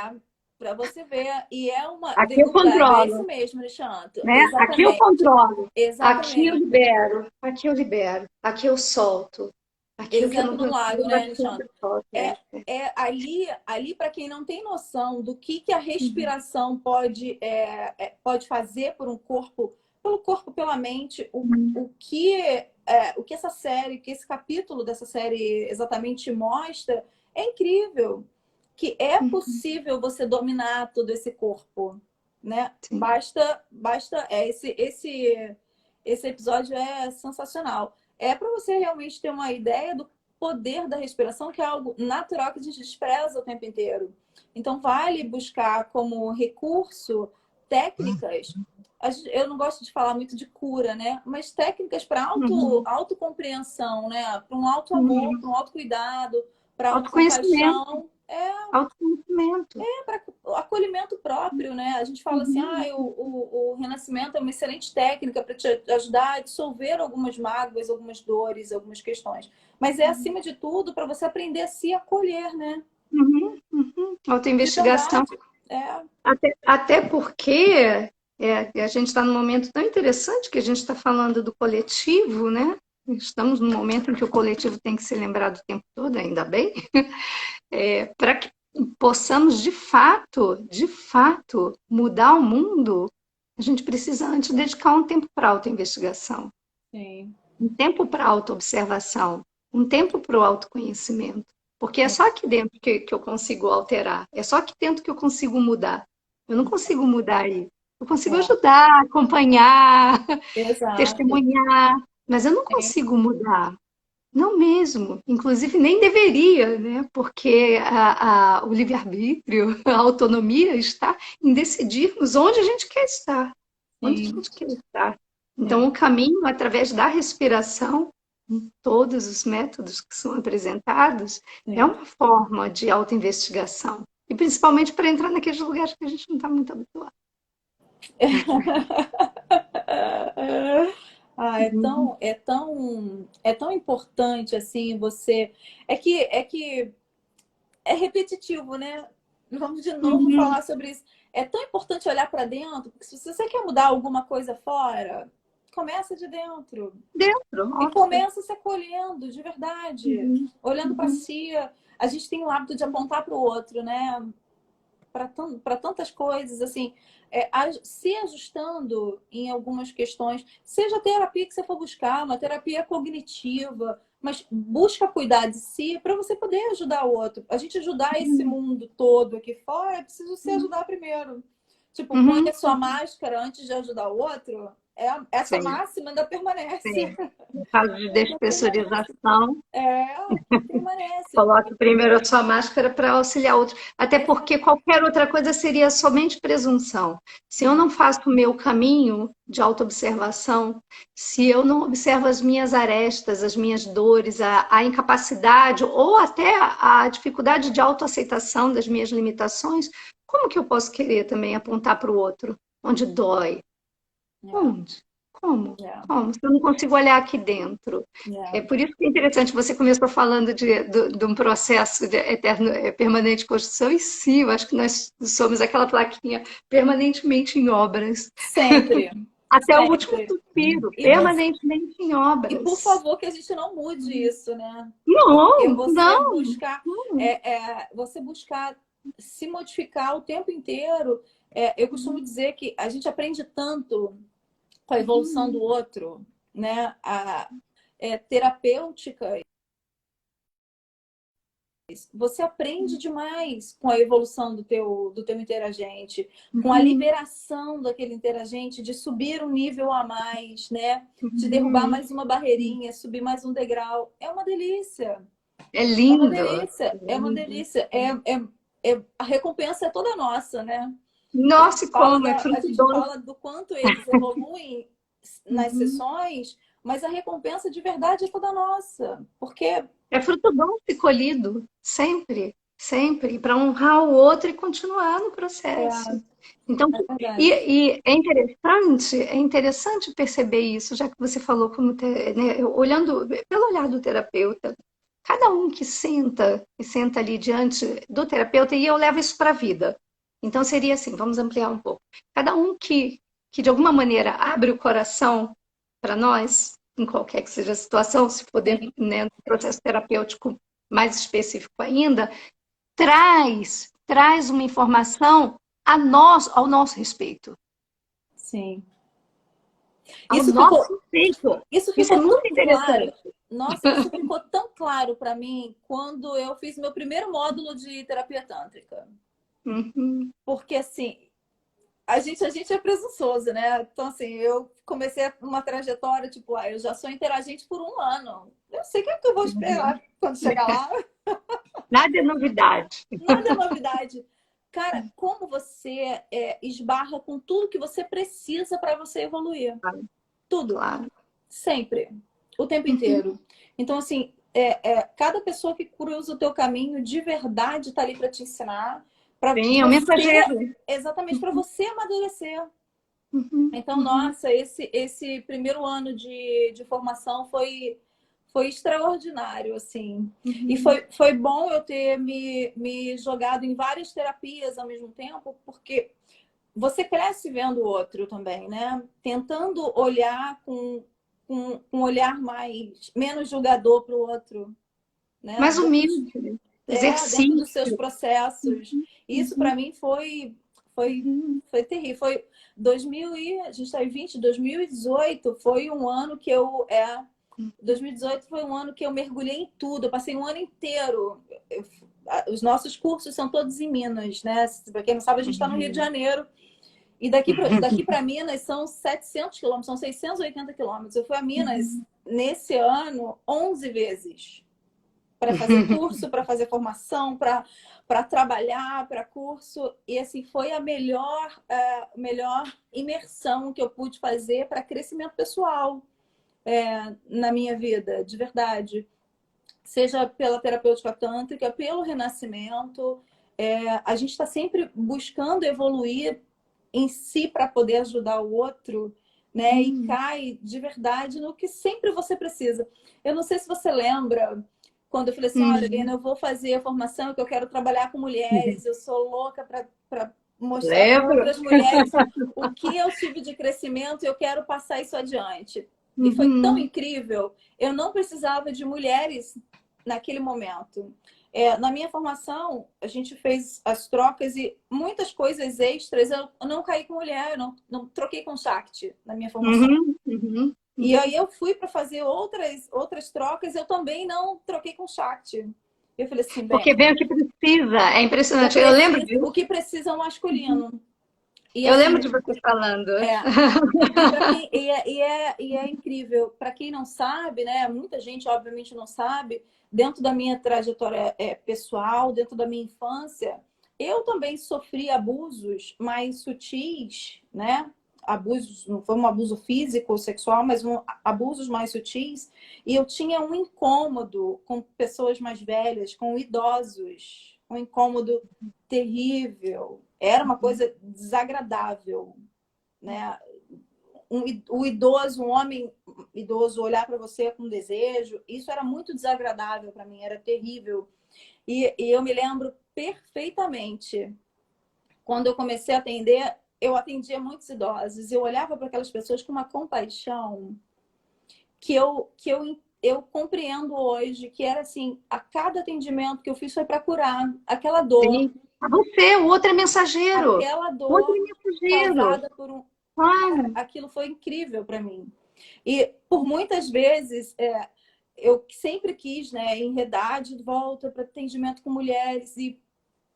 Para você ver. E é uma. Aqui eu Derrubando, é isso controlo, mesmo, Alexandre. né? Aqui eu Exatamente. controlo. Aqui eu Exatamente. libero. Aqui eu libero. Aqui eu solto. Aqui o que eu não Exemplo no lago, consigo, né, aqui eu Alexandre? solto. É, é ali para quem não tem noção do que a Uhum. respiração pode fazer por um corpo, pelo corpo, pela mente, o que essa série, que esse capítulo dessa série exatamente mostra, é incrível. Que é Uhum. possível você dominar todo esse corpo, né? Sim. Esse episódio é sensacional. É para você realmente ter uma ideia do poder da respiração, que é algo natural que a gente despreza o tempo inteiro. Então, vale buscar como recurso técnicas eu não gosto de falar muito de cura, né? Mas técnicas para Uhum. autocompreensão, né? Para um auto-amor, Uhum. para um autocuidado, para Autoconhecimento, autocompaixão. É, autoconhecimento. para acolhimento próprio, né? A gente fala assim, Uhum. o renascimento é uma excelente técnica para te ajudar a dissolver algumas mágoas, algumas dores, algumas questões. Mas é, acima de tudo, para você aprender a se acolher, né? Uhum. Uhum. De Autoinvestigação. verdade. É, Até porque a gente está num momento tão interessante que a gente está falando do coletivo, né? Estamos num momento em que o coletivo tem que ser lembrado o tempo todo, ainda bem, para que possamos de fato, mudar o mundo, a gente precisa antes dedicar um tempo para a autoinvestigação, sim. um tempo para a autoobservação, um tempo para o autoconhecimento. Porque é É, só aqui dentro que eu consigo alterar, é só aqui dentro que eu consigo mudar. Eu não consigo mudar aí. Eu consigo é, ajudar, acompanhar, exato. testemunhar, mas eu não consigo mudar. Não mesmo, inclusive nem deveria, né? Porque o livre-arbítrio, a autonomia está em decidirmos onde a gente quer estar, onde a Sim, gente quer estar. Então, sim, o caminho através da respiração, em todos os métodos que são apresentados, é sim. uma forma de autoinvestigação. E principalmente para entrar naqueles lugares que a gente não está muito habituado. Ah, Uhum, é tão importante assim você. É que é repetitivo, né? Vamos de novo uhum. falar sobre isso. É tão importante olhar para dentro, porque se você quer mudar alguma coisa fora, começa de dentro. Dentro, E nossa. começa se acolhendo, de verdade. Uhum, Olhando para uhum, si. A gente tem o hábito de apontar para o outro, né? Para tantas coisas, assim, se ajustando em algumas questões, seja a terapia que você for buscar, uma terapia cognitiva, mas busca cuidar de si para você poder ajudar o outro. A gente ajudar esse uhum, mundo todo aqui fora, é preciso se ajudar primeiro. Tipo, põe uhum. a sua máscara antes de ajudar o outro, essa Sim. máxima ainda permanece. Sim. No caso de Ainda permanece. despressurização, É, permanece. coloque primeiro a sua máscara para auxiliar outro. Até porque Exato. qualquer outra coisa seria somente presunção. Se eu não faço o meu caminho de autoobservação, se eu não observo as minhas arestas, as minhas dores, a incapacidade ou até a dificuldade de autoaceitação das minhas limitações, como que eu posso querer também apontar para o outro onde dói? É, Onde? Como? é, Como? Se eu não consigo olhar aqui dentro. É é. por isso que é interessante, você começou falando de um processo de eterno, permanente de construção, e sim, eu acho que nós somos aquela plaquinha permanentemente em obras, Sempre, até o último sempre. suspiro, E por, permanentemente em e por obras. favor que a gente não mude isso, né? Porque Não, você não. buscar, você buscar se modificar o tempo inteiro. Eu costumo dizer que a gente aprende tanto com a evolução do outro, né? Terapêutica. Você aprende demais com a evolução do teu interagente, com a Uhum, liberação daquele interagente de subir um nível a mais, né? De derrubar uhum. mais uma barreirinha, subir mais um degrau. É uma delícia. É É uma lindo. delícia. É uma Lindo. delícia. A recompensa é toda nossa, né? A gente Nossa, e fala, como é a fruto gente doce. fala do quanto eles evoluem nas Uhum. sessões, mas a recompensa de verdade é toda nossa. Porque É fruto doce colhido, sempre, sempre, para honrar o outro e continuar no processo. Então, é verdade. e é interessante perceber isso, já que você falou como, né, olhando pelo olhar do terapeuta, cada um que senta ali diante do terapeuta, e eu levo isso para a vida. Então, seria assim, vamos ampliar um pouco. Cada um que de alguma maneira abre o coração para nós, em qualquer que seja a situação, se for Sim, dentro, né, do processo terapêutico mais específico ainda, traz uma informação ao nosso respeito. sim. Ao Isso nosso ficou, respeito. isso Isso é ficou muito tão claro. interessante. Nossa, isso ficou tão claro para mim quando eu fiz meu primeiro módulo de terapia tântrica. Uhum, Porque assim, a gente é presunçoso, né? Então, assim, eu comecei uma trajetória, tipo, eu já sou interagente por um ano. Eu sei o que é que eu vou uhum. esperar quando chegar lá. Nada é novidade. Nada é novidade. cara, como você esbarra com tudo que você precisa para você evoluir. Tudo. Claro. Sempre. O tempo inteiro. Então, assim, cada pessoa que cruza o teu caminho de verdade está ali para te ensinar, para Sim, é o você, mensageiro. exatamente, para você amadurecer. Então, Uhum. nossa, esse primeiro ano de formação foi extraordinário, assim. E foi bom eu ter me jogado em várias terapias ao mesmo tempo, porque você cresce vendo o outro também, né? Tentando olhar com um olhar menos julgador para o outro, né? Mais humilde, Dentro dos seus exercício. processos. Isso para mim foi, foi terrível. Foi 2000 e a gente está em 2018 foi um ano que 2018 foi um ano que eu mergulhei em tudo. Eu passei um ano inteiro. Os nossos cursos são todos em Minas, né? Para quem não sabe, a gente está no Rio de Janeiro. E daqui para Minas são 700 quilômetros, são 680 quilômetros. Eu fui a Minas nesse ano 11 vezes para fazer curso, para fazer formação, para trabalhar, para curso. E assim, foi a melhor imersão que eu pude fazer para crescimento pessoal na minha vida, de verdade. Seja pela terapêutica tântrica, pelo renascimento. A gente está sempre buscando evoluir em si para poder ajudar o outro, né? E cai de verdade no que sempre você precisa. Eu não sei se você lembra quando eu falei assim, olha, Helena, eu vou fazer a formação que eu quero trabalhar com mulheres, eu sou louca para mostrar para Lembro. outras mulheres o que eu tive de crescimento e eu quero passar isso adiante. E foi tão incrível. Eu não precisava de mulheres naquele momento. Na minha formação, a gente fez as trocas e muitas coisas extras eu não caí com mulher, eu não troquei com Shakti na minha formação. E aí eu fui para fazer outras trocas, eu também não troquei com Shakti. Eu falei assim, Porque bem, vem o que precisa, é impressionante. Eu lembro disso. o que precisa é o masculino. E, Eu assim, lembro de você falando. E é incrível. Para quem não sabe, né? Muita gente, obviamente, não sabe. Dentro da minha trajetória pessoal, dentro da minha infância, eu também sofri abusos mais sutis, né? Abusos, não foi um abuso físico ou sexual, mas abusos mais sutis. E eu tinha um incômodo com pessoas mais velhas, com idosos, um incômodo terrível. Era uma coisa desagradável, né? O idoso, um homem idoso olhar para você com desejo, isso era muito desagradável para mim, era terrível. E eu me lembro perfeitamente, quando eu comecei a atender, eu atendia muitos idosos, eu olhava para aquelas pessoas com uma compaixão que eu compreendo hoje, que era assim, a cada atendimento que eu fiz foi para curar aquela dor. Sim. Você, o outro é mensageiro. Aquela O outro dor é mensageiro. causada por um... Claro. Aquilo foi incrível para mim. E por muitas vezes eu sempre quis, né, enredar de volta para atendimento com mulheres e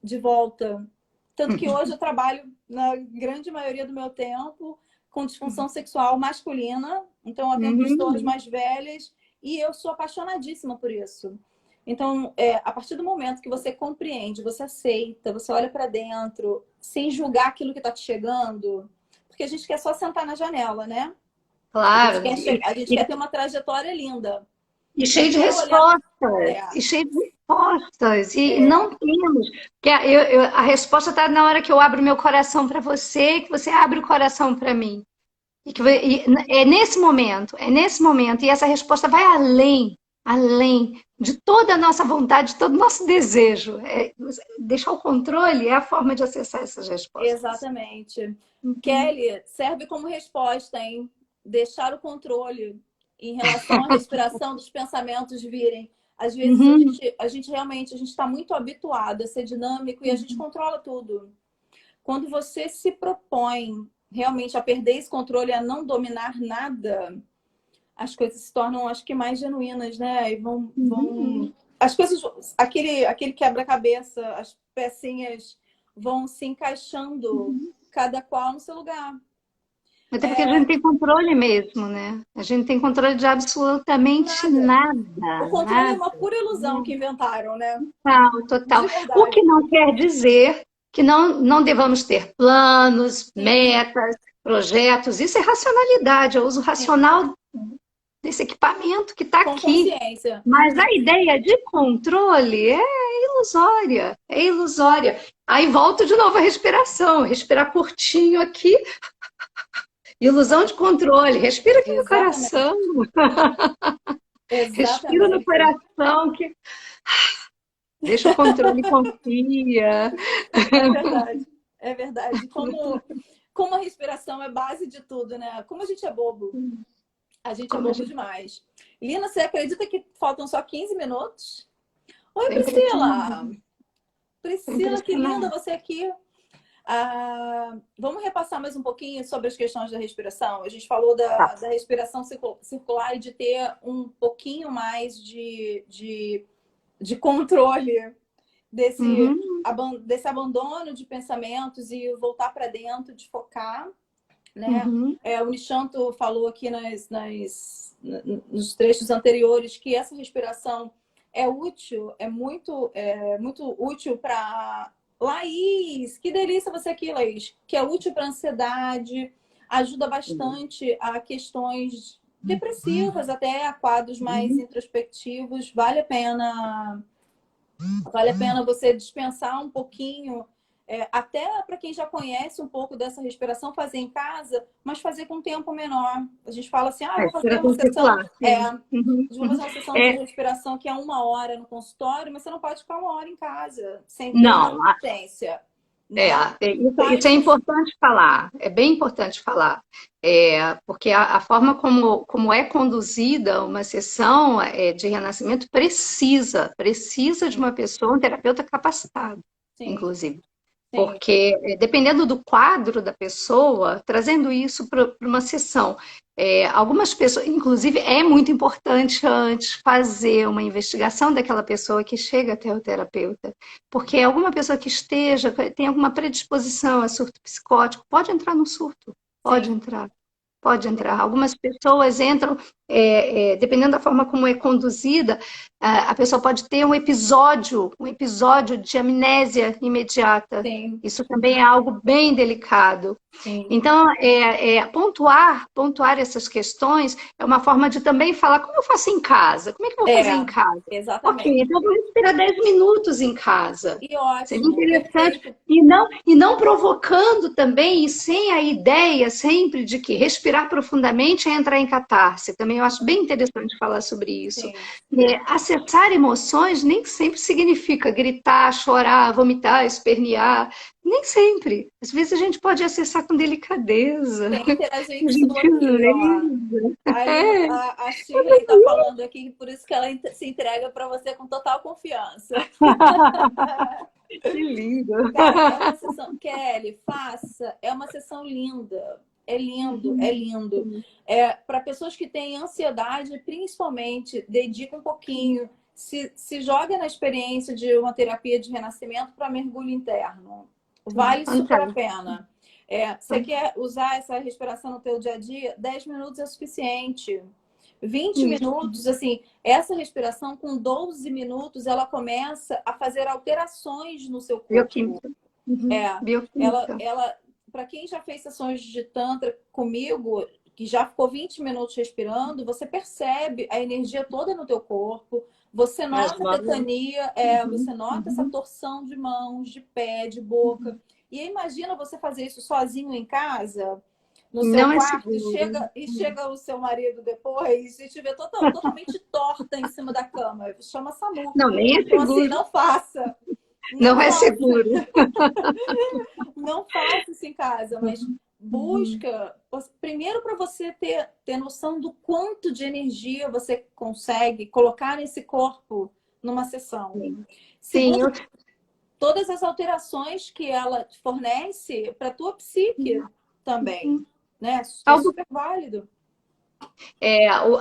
de volta. Tanto que hoje eu trabalho, na grande maioria do meu tempo, com disfunção sexual masculina. Então, eu atendo pessoas mais velhas e eu sou apaixonadíssima por isso. Então, a partir do momento que você compreende, você aceita, você olha para dentro, sem julgar aquilo que está te chegando, porque a gente quer só sentar na janela, né? Claro. A gente quer ter uma trajetória linda. E cheio de respostas. E cheio de respostas. E não temos. Porque a resposta está na hora que eu abro meu coração para você, que você abre o coração para mim. É nesse momento, e essa resposta vai além de toda a nossa vontade, de todo o nosso desejo. Deixar o controle é a forma de acessar essas respostas. Exatamente. Kelly, serve como resposta, hein? Deixar o controle em relação à respiração dos pensamentos virem. Às vezes a gente realmente está muito habituado a ser dinâmico e a gente controla tudo. Quando você se propõe realmente a perder esse controle, a não dominar nada, as coisas se tornam, acho que, mais genuínas, né? E vão as coisas, aquele quebra-cabeça, as pecinhas vão se encaixando, cada qual no seu lugar. Até porque a gente tem controle mesmo, né? A gente tem controle de absolutamente nada. O controle é uma pura ilusão que inventaram, né? Total. O que não quer dizer que não devamos ter planos, Sim, metas, projetos. Isso é racionalidade, é o uso sim. racional desse equipamento que está Com aqui. consciência. Mas a ideia de controle é ilusória, é ilusória. Aí volto de novo à respiração, respirar curtinho aqui, ilusão de controle, respira aqui no Exatamente. coração, respira no Exatamente. coração, que deixa o controle e confia. É verdade. É verdade. Como a respiração é base de tudo, né? Como a gente é bobo. A gente é Como a bobo gente demais. Lina, você acredita que faltam só 15 minutos? Oi, é Priscila! impressionante, é Priscila, que linda impressionante. você aqui. Vamos repassar mais um pouquinho sobre as questões da respiração. A gente falou Tá. da respiração circular e de ter um pouquinho mais de controle desse, Uhum, desse abandono de pensamentos e voltar para dentro, de focar, né? uhum, O Nishanto falou aqui nos trechos anteriores que essa respiração é útil, é muito útil para Laís. Que delícia você aqui, Laís. Que é útil para ansiedade, ajuda bastante a questões depressivas, até a quadros mais uhum. introspectivos. Vale a pena você dispensar um pouquinho, até para quem já conhece um pouco dessa respiração, fazer em casa, mas fazer com um tempo menor. A gente fala assim, É, vou fazer uma respiração sessão, circular, sim. Uhum, vou uhum. fazer uma sessão de É, respiração que é 1 hora no consultório, mas você não pode ficar 1 hora em casa, sem ter uma não, consciência, é, né? isso Faz é com... importante falar, é bem importante falar, porque a forma como é conduzida uma sessão de renascimento precisa de uma pessoa, um terapeuta capacitado, Sim, inclusive. sim, Porque, dependendo do quadro da pessoa, trazendo isso para uma sessão. Algumas pessoas, inclusive, é muito importante antes fazer uma investigação daquela pessoa que chega até o terapeuta. Porque alguma pessoa que tem alguma predisposição a surto psicótico, pode entrar no surto, pode sim, entrar. Pode entrar. sim, Algumas pessoas entram, dependendo da forma como é conduzida, a pessoa pode ter um episódio de amnésia imediata. sim, Isso também é algo bem delicado. sim. Então, pontuar essas questões é uma forma de também falar como eu faço em casa, como é que eu vou fazer em casa? Ok, Exatamente. então eu vou respirar 10 minutos em casa. E Seria ótimo, interessante. perfeito. E não provocando também, e sem a ideia sempre de que respirar profundamente é entrar em catarse. Também eu acho bem interessante falar sobre isso. Sim. Acessar emoções nem sempre significa gritar, chorar, vomitar, espernear. Nem sempre. Às vezes a gente pode acessar com delicadeza, Tem com interagentil aqui, ó. gentileza. É, A Shirley tá falando aqui, por isso que ela se entrega para você com total confiança. que lindo. Cara, é uma sessão. Kelly, faça. É uma sessão linda. É lindo, é lindo. Para pessoas que têm ansiedade, principalmente, dedica um pouquinho. Se joga na experiência de uma terapia de renascimento para mergulho interno. Vale super a Fantástico. pena. Você quer usar essa respiração no teu dia a dia? 10 minutos é suficiente. 20 minutos, assim, essa respiração com 12 minutos, ela começa a fazer alterações no seu corpo. Bioquímica. Uhum. É, Bioquímica. para quem já fez sessões de tantra comigo, que já ficou 20 minutos respirando, você percebe a energia toda no teu corpo, você As nota a mãos. tetania, Uhum. você nota essa Uhum. torção de mãos, de pé, de boca. E aí, imagina você fazer isso sozinho em casa, no seu Não é quarto, seguro. e chega o seu marido depois e te vê totalmente torta em cima da cama. Chama SAMU. Não, nem é Então, assim, seguro. não faça. Não Não é faça. seguro. Não faça isso em casa, mas Uhum. busca primeiro para você ter noção do quanto de energia você consegue colocar nesse corpo numa sessão. Sim. Sim, Segundo, todas as alterações que ela fornece para a tua psique também, né? Que é algo, super válido.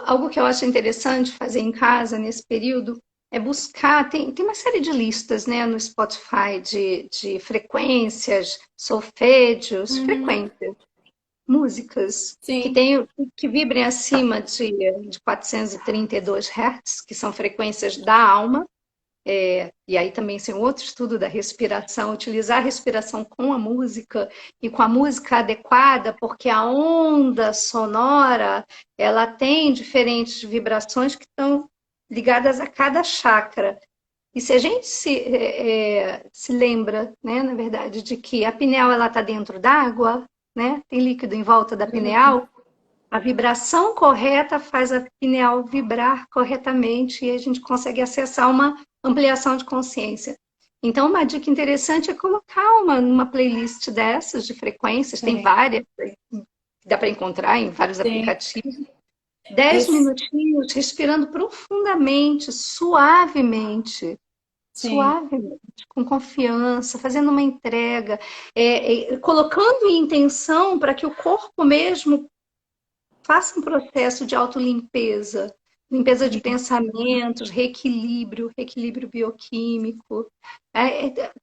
algo que eu acho interessante fazer em casa nesse período é buscar. Tem uma série de listas, né, no Spotify de frequências, solfédios, Uhum. frequências, músicas Sim, que vibrem acima de 432 Hz, que são frequências da alma. E aí também esse é um outro estudo da respiração, utilizar a respiração com a música e com a música adequada, porque a onda sonora, ela tem diferentes vibrações que estão ligadas a cada chakra. E se a gente se lembra, né, na verdade, de que a pineal ela está dentro d'água, né, tem líquido em volta da pineal, a vibração correta faz a pineal vibrar corretamente e a gente consegue acessar uma ampliação de consciência. Então, uma dica interessante é colocar numa playlist dessas de frequências, tem Sim, várias, dá para encontrar em vários sim. aplicativos. 10 Esse, minutinhos, respirando profundamente, suavemente, sim, suavemente, com confiança, fazendo uma entrega, colocando em intenção para que o corpo mesmo faça um processo de autolimpeza, limpeza de sim. pensamentos, reequilíbrio bioquímico.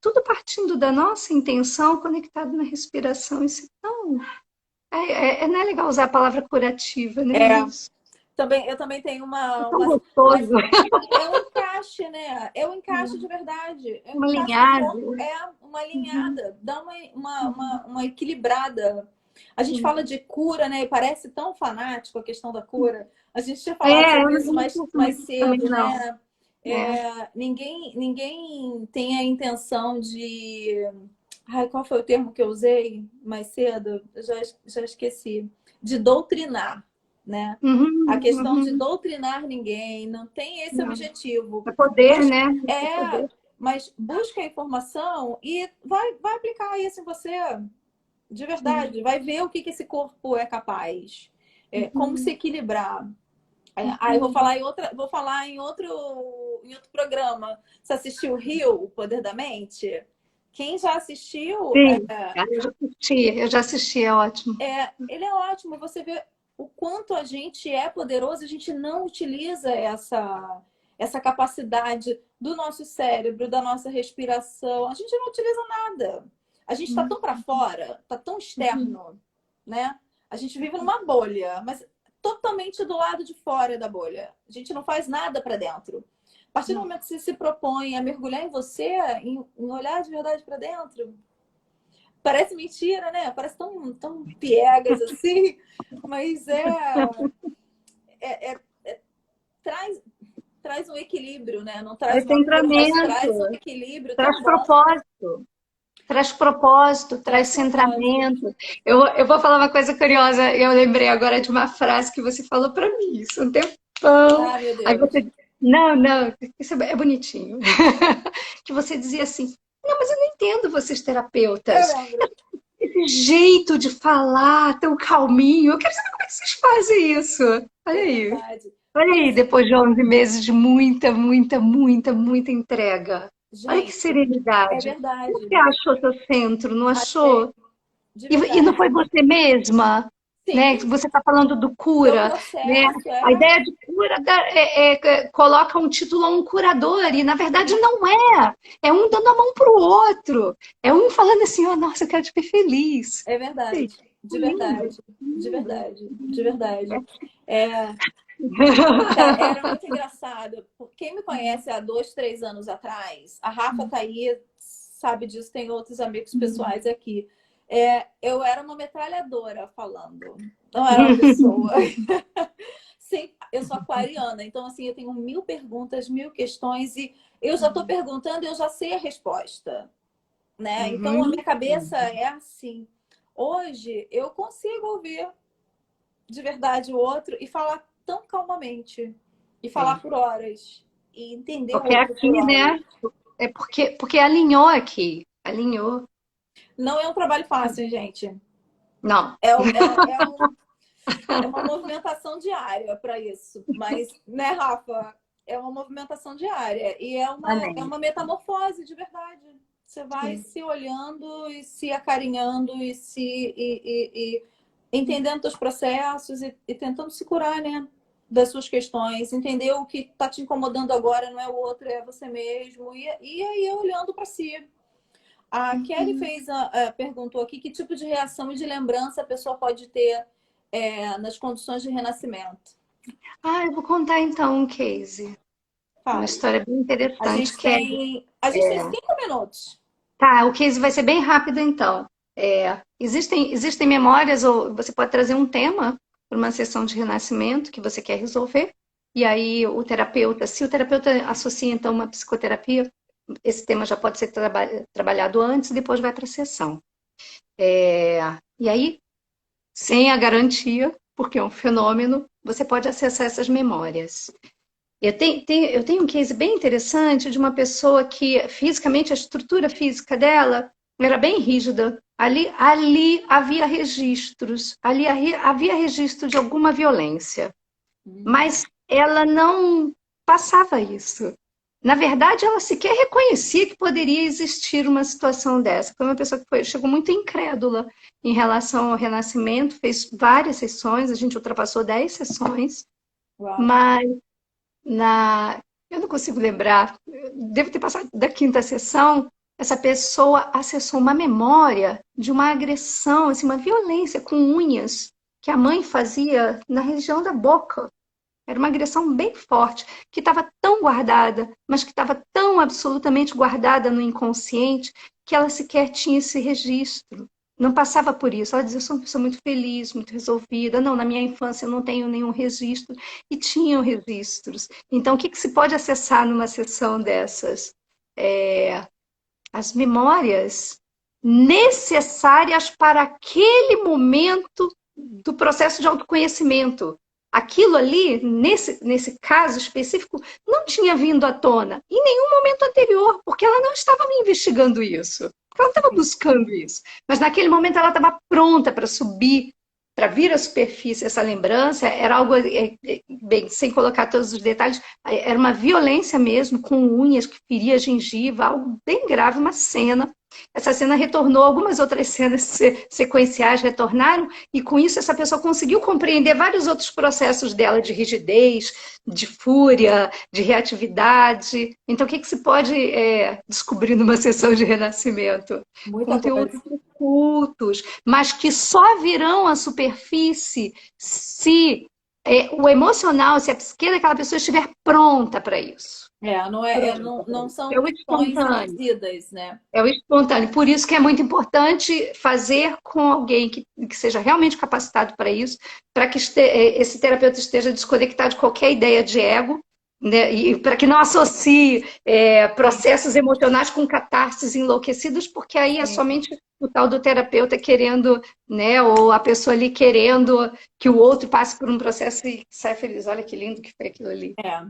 Tudo partindo da nossa intenção, conectado na respiração. Isso não, não é legal usar a palavra curativa, né? É, Mas eu também tenho é tão mas gostoso, é um encaixe, né? É um encaixe de verdade. É um uma encaixe do corpo, linhagem. é uma Uhum, alinhada, dá uhum, uma equilibrada. A gente fala de cura, né? E parece tão fanático a questão da cura. A gente tinha falado eu sobre não isso curto mais muito também, cedo, não. né? É. Ninguém tem a intenção de. Ai, qual foi o termo que eu usei mais cedo? Já esqueci. De doutrinar, né? A Uhum, questão de uhum. doutrinar ninguém, não tem esse Não. objetivo. É poder, Busca, né? É é, poder. mas busca a informação e vai aplicar isso em você de Sim. verdade. Vai ver o que esse corpo é capaz, como se Uhum, equilibrar. Aí uhum. vou falar em outro programa. Você assistiu Rio, O Poder da Mente? Quem já assistiu, Sim, eu já assisti, é ótimo. ele é ótimo. Você vê o quanto a gente é poderoso, a gente não utiliza essa capacidade do nosso cérebro, da nossa respiração. A gente não utiliza nada. A gente está tão para fora, está tão Uhum. externo, né? A gente vive numa bolha, mas totalmente do lado de fora da bolha. A gente não faz nada para dentro. A partir do Não. momento que você se propõe a mergulhar em você, em olhar de verdade para dentro, parece mentira, né? Parece tão piegas assim, mas é, é- traz, traz um equilíbrio, né? Não traz Traz uma cura, mas traz um centramento, equilíbrio traz tão bom. propósito, traz Traz propósito. centramento. Eu vou falar uma coisa curiosa, eu lembrei agora de uma frase que você falou para mim, isso um tempão. Ah, meu Aí Deus. você, não, isso é bonitinho. Que você dizia assim, não, mas eu não entendo vocês Eu terapeutas. lembro. Esse jeito de falar tão calminho, eu quero saber como é que vocês fazem isso. Olha É aí. verdade. Olha Mas aí, assim, depois de 11 meses de muita entrega. Olha que gente, é serenidade. Você verdade. achou seu centro, não Achei, achou? de E não foi verdade. você mesma, né? Sim, Você está falando do do cura, né? processo, A ideia de cura coloca um título a um curador, e na verdade não é. É um dando a mão para o outro. É um falando assim, oh, nossa, eu quero te ver feliz. é Sim, verdade. De lindo, verdade. De lindo. verdade. De verdade. É, era muito engraçado. Quem me conhece há 2, 3 anos atrás, a Rafa tá aí, sabe disso, tem outros amigos pessoais aqui. Eu era uma metralhadora falando, não era uma pessoa. Sim, eu sou aquariana, então assim, eu tenho 1000 perguntas, 1000 questões, e eu já estou perguntando e eu já sei a resposta, né? Então a Uhum. minha cabeça é assim. Hoje eu consigo ouvir de verdade o outro e falar tão calmamente e falar É. por horas e entender o Porque outro aqui, por horas. né? É porque alinhou aqui. Alinhou. Não é um trabalho fácil, gente. Não. É, é, é, um, é uma movimentação diária para isso. Mas, né, Rafa? É uma movimentação diária e é Amém. uma metamorfose de verdade. Você vai Sim. se olhando e se acarinhando e entendendo os processos e tentando se curar, né? Das suas questões, entender o que está te incomodando agora não é o outro, é você mesmo, e aí olhando para si. A Kelly perguntou aqui que tipo de reação e de lembrança a pessoa pode ter nas condições de renascimento. Ah, eu vou contar então um case. uma Fale. história bem A interessante, gente que é, tem, a gente tem 5 minutos. tá, o case vai ser bem rápido então. Existem memórias, ou você pode trazer um tema para uma sessão de renascimento que você quer resolver, e aí o terapeuta, se o terapeuta associa então uma psicoterapia, esse tema já pode ser trabalhado antes e depois vai para a sessão. E aí, sem a garantia, porque é um fenômeno, você pode acessar essas memórias. Eu tenho um case bem interessante de uma pessoa que, fisicamente, a estrutura física dela era bem rígida. Ali havia registros, havia registro de alguma violência, mas ela não passava isso. Na verdade, ela sequer reconhecia que poderia existir uma situação dessa. Foi uma pessoa que chegou muito incrédula em relação ao renascimento, fez várias sessões, a gente ultrapassou 10 sessões, Uau. mas eu não consigo lembrar, devo ter passado da quinta sessão, essa pessoa acessou uma memória de uma agressão, assim, uma violência com unhas que a mãe fazia na região da boca. Era uma agressão bem forte, que estava tão guardada, mas que estava tão absolutamente guardada no inconsciente, que ela sequer tinha esse registro. Não passava por isso. Ela dizia: eu sou uma pessoa muito feliz, muito resolvida. Não, na minha infância eu não tenho nenhum registro. E tinham registros. Então, o que se pode acessar numa sessão dessas? As memórias necessárias para aquele momento do processo de autoconhecimento. Aquilo ali, nesse caso específico, não tinha vindo à tona em nenhum momento anterior, porque ela não estava me investigando isso, porque ela não estava buscando isso. Mas naquele momento ela estava pronta para subir, para vir à superfície essa lembrança. Era algo, bem, sem colocar todos os detalhes, era uma violência mesmo, com unhas que feria a gengiva, algo bem grave, uma cena. Essa cena retornou, algumas outras cenas sequenciais retornaram, e com isso essa pessoa conseguiu compreender vários outros processos dela de rigidez, de fúria, de reatividade. Então, o que se pode descobrir numa sessão de renascimento? Muita Conteúdos coisa. ocultos, mas que só virão à superfície se o emocional, se a psique daquela pessoa estiver pronta para isso. Não É são o lições espontâneo. induzidas, né? É o espontâneo. Por isso que é muito importante fazer com alguém que seja realmente capacitado para isso, para que esse terapeuta esteja desconectado de qualquer ideia de ego, né? E para que não associe processos emocionais com catarses enlouquecidos, porque aí é Sim. somente o tal do terapeuta querendo, né? Ou a pessoa ali querendo que o outro passe por um processo e saia feliz. Olha que lindo que foi aquilo ali. É.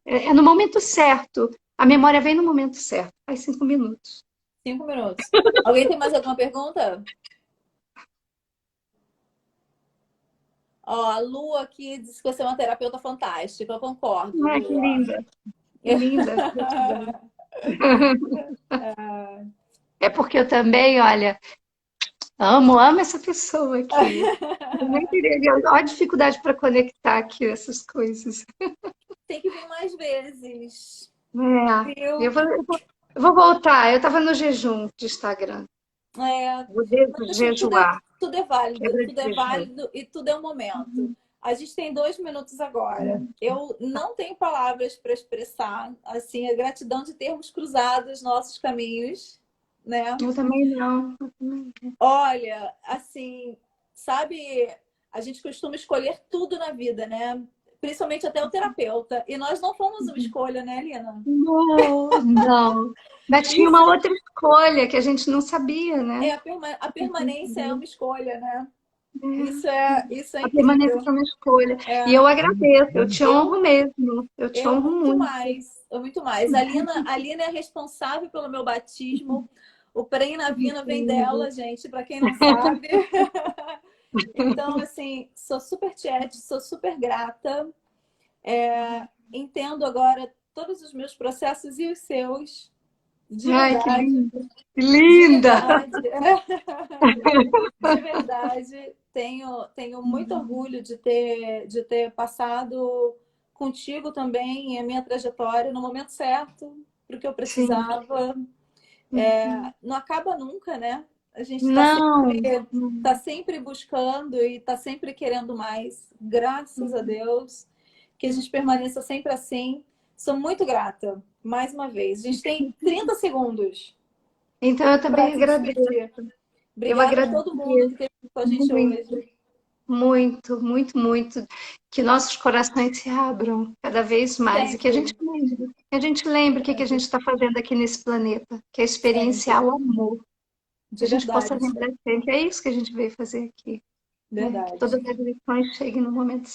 É no momento certo. A memória vem no momento certo. Faz 5 minutos. 5 minutos. Alguém tem mais alguma pergunta? Ó, a Lu aqui disse que você é uma terapeuta fantástica. Eu concordo, Ai, que Lu. linda. Que linda. Gratidão. É porque eu também, olha, amo essa pessoa aqui. Eu nem queria, olha a dificuldade para conectar aqui essas coisas. Tem que vir mais vezes, É, viu? eu vou voltar. Eu estava no jejum de Instagram. É, Vou mas assim, jejuar. Quebra de tudo é jejum. válido e tudo é um momento. A gente tem 2 minutos agora. Eu não tenho palavras para expressar assim a gratidão de termos cruzado os nossos caminhos, né? Eu também não. Olha, assim, sabe, a gente costuma escolher tudo na vida, né? Principalmente até o terapeuta. E nós não fomos uma escolha, né, Lina? Não, não. Mas tinha Isso uma outra escolha que a gente não sabia, né? a permanência é uma escolha, né? Isso é A permanência incrível. foi uma escolha. E É, eu agradeço, eu te eu, honro mesmo. Eu te eu honro muito muito. mais, eu muito mais. A Lina é responsável pelo meu batismo. O Prem na Vina vem dela, gente, para quem não sabe. Então, assim, sou super tiete, sou super grata. Entendo agora todos os meus processos e os seus, de Ai, que verdade, linda. Que de linda! verdade, de verdade. Tenho muito orgulho de ter passado contigo também a minha trajetória no momento certo, para o que eu Sim. precisava. Não acaba nunca, né? A gente Não. tá sempre buscando e tá sempre querendo mais. Graças a Deus. Que a gente permaneça sempre assim, Sou muito grata, mais uma vez. A gente tem 30 segundos Então, eu para também se agradeço. despedir. Eu Obrigada a agradeço todo mundo que esteve com a gente muito, hoje. muito, muito, muito. Que nossos corações se abram cada vez mais e Sempre, que a gente lembre o que a gente sempre, está fazendo aqui nesse planeta, que é experienciar sempre. o amor. Que De a gente possa verdade, lembrar sempre. É isso que a gente veio fazer aqui, né? Que verdade. todas as lições cheguem no momento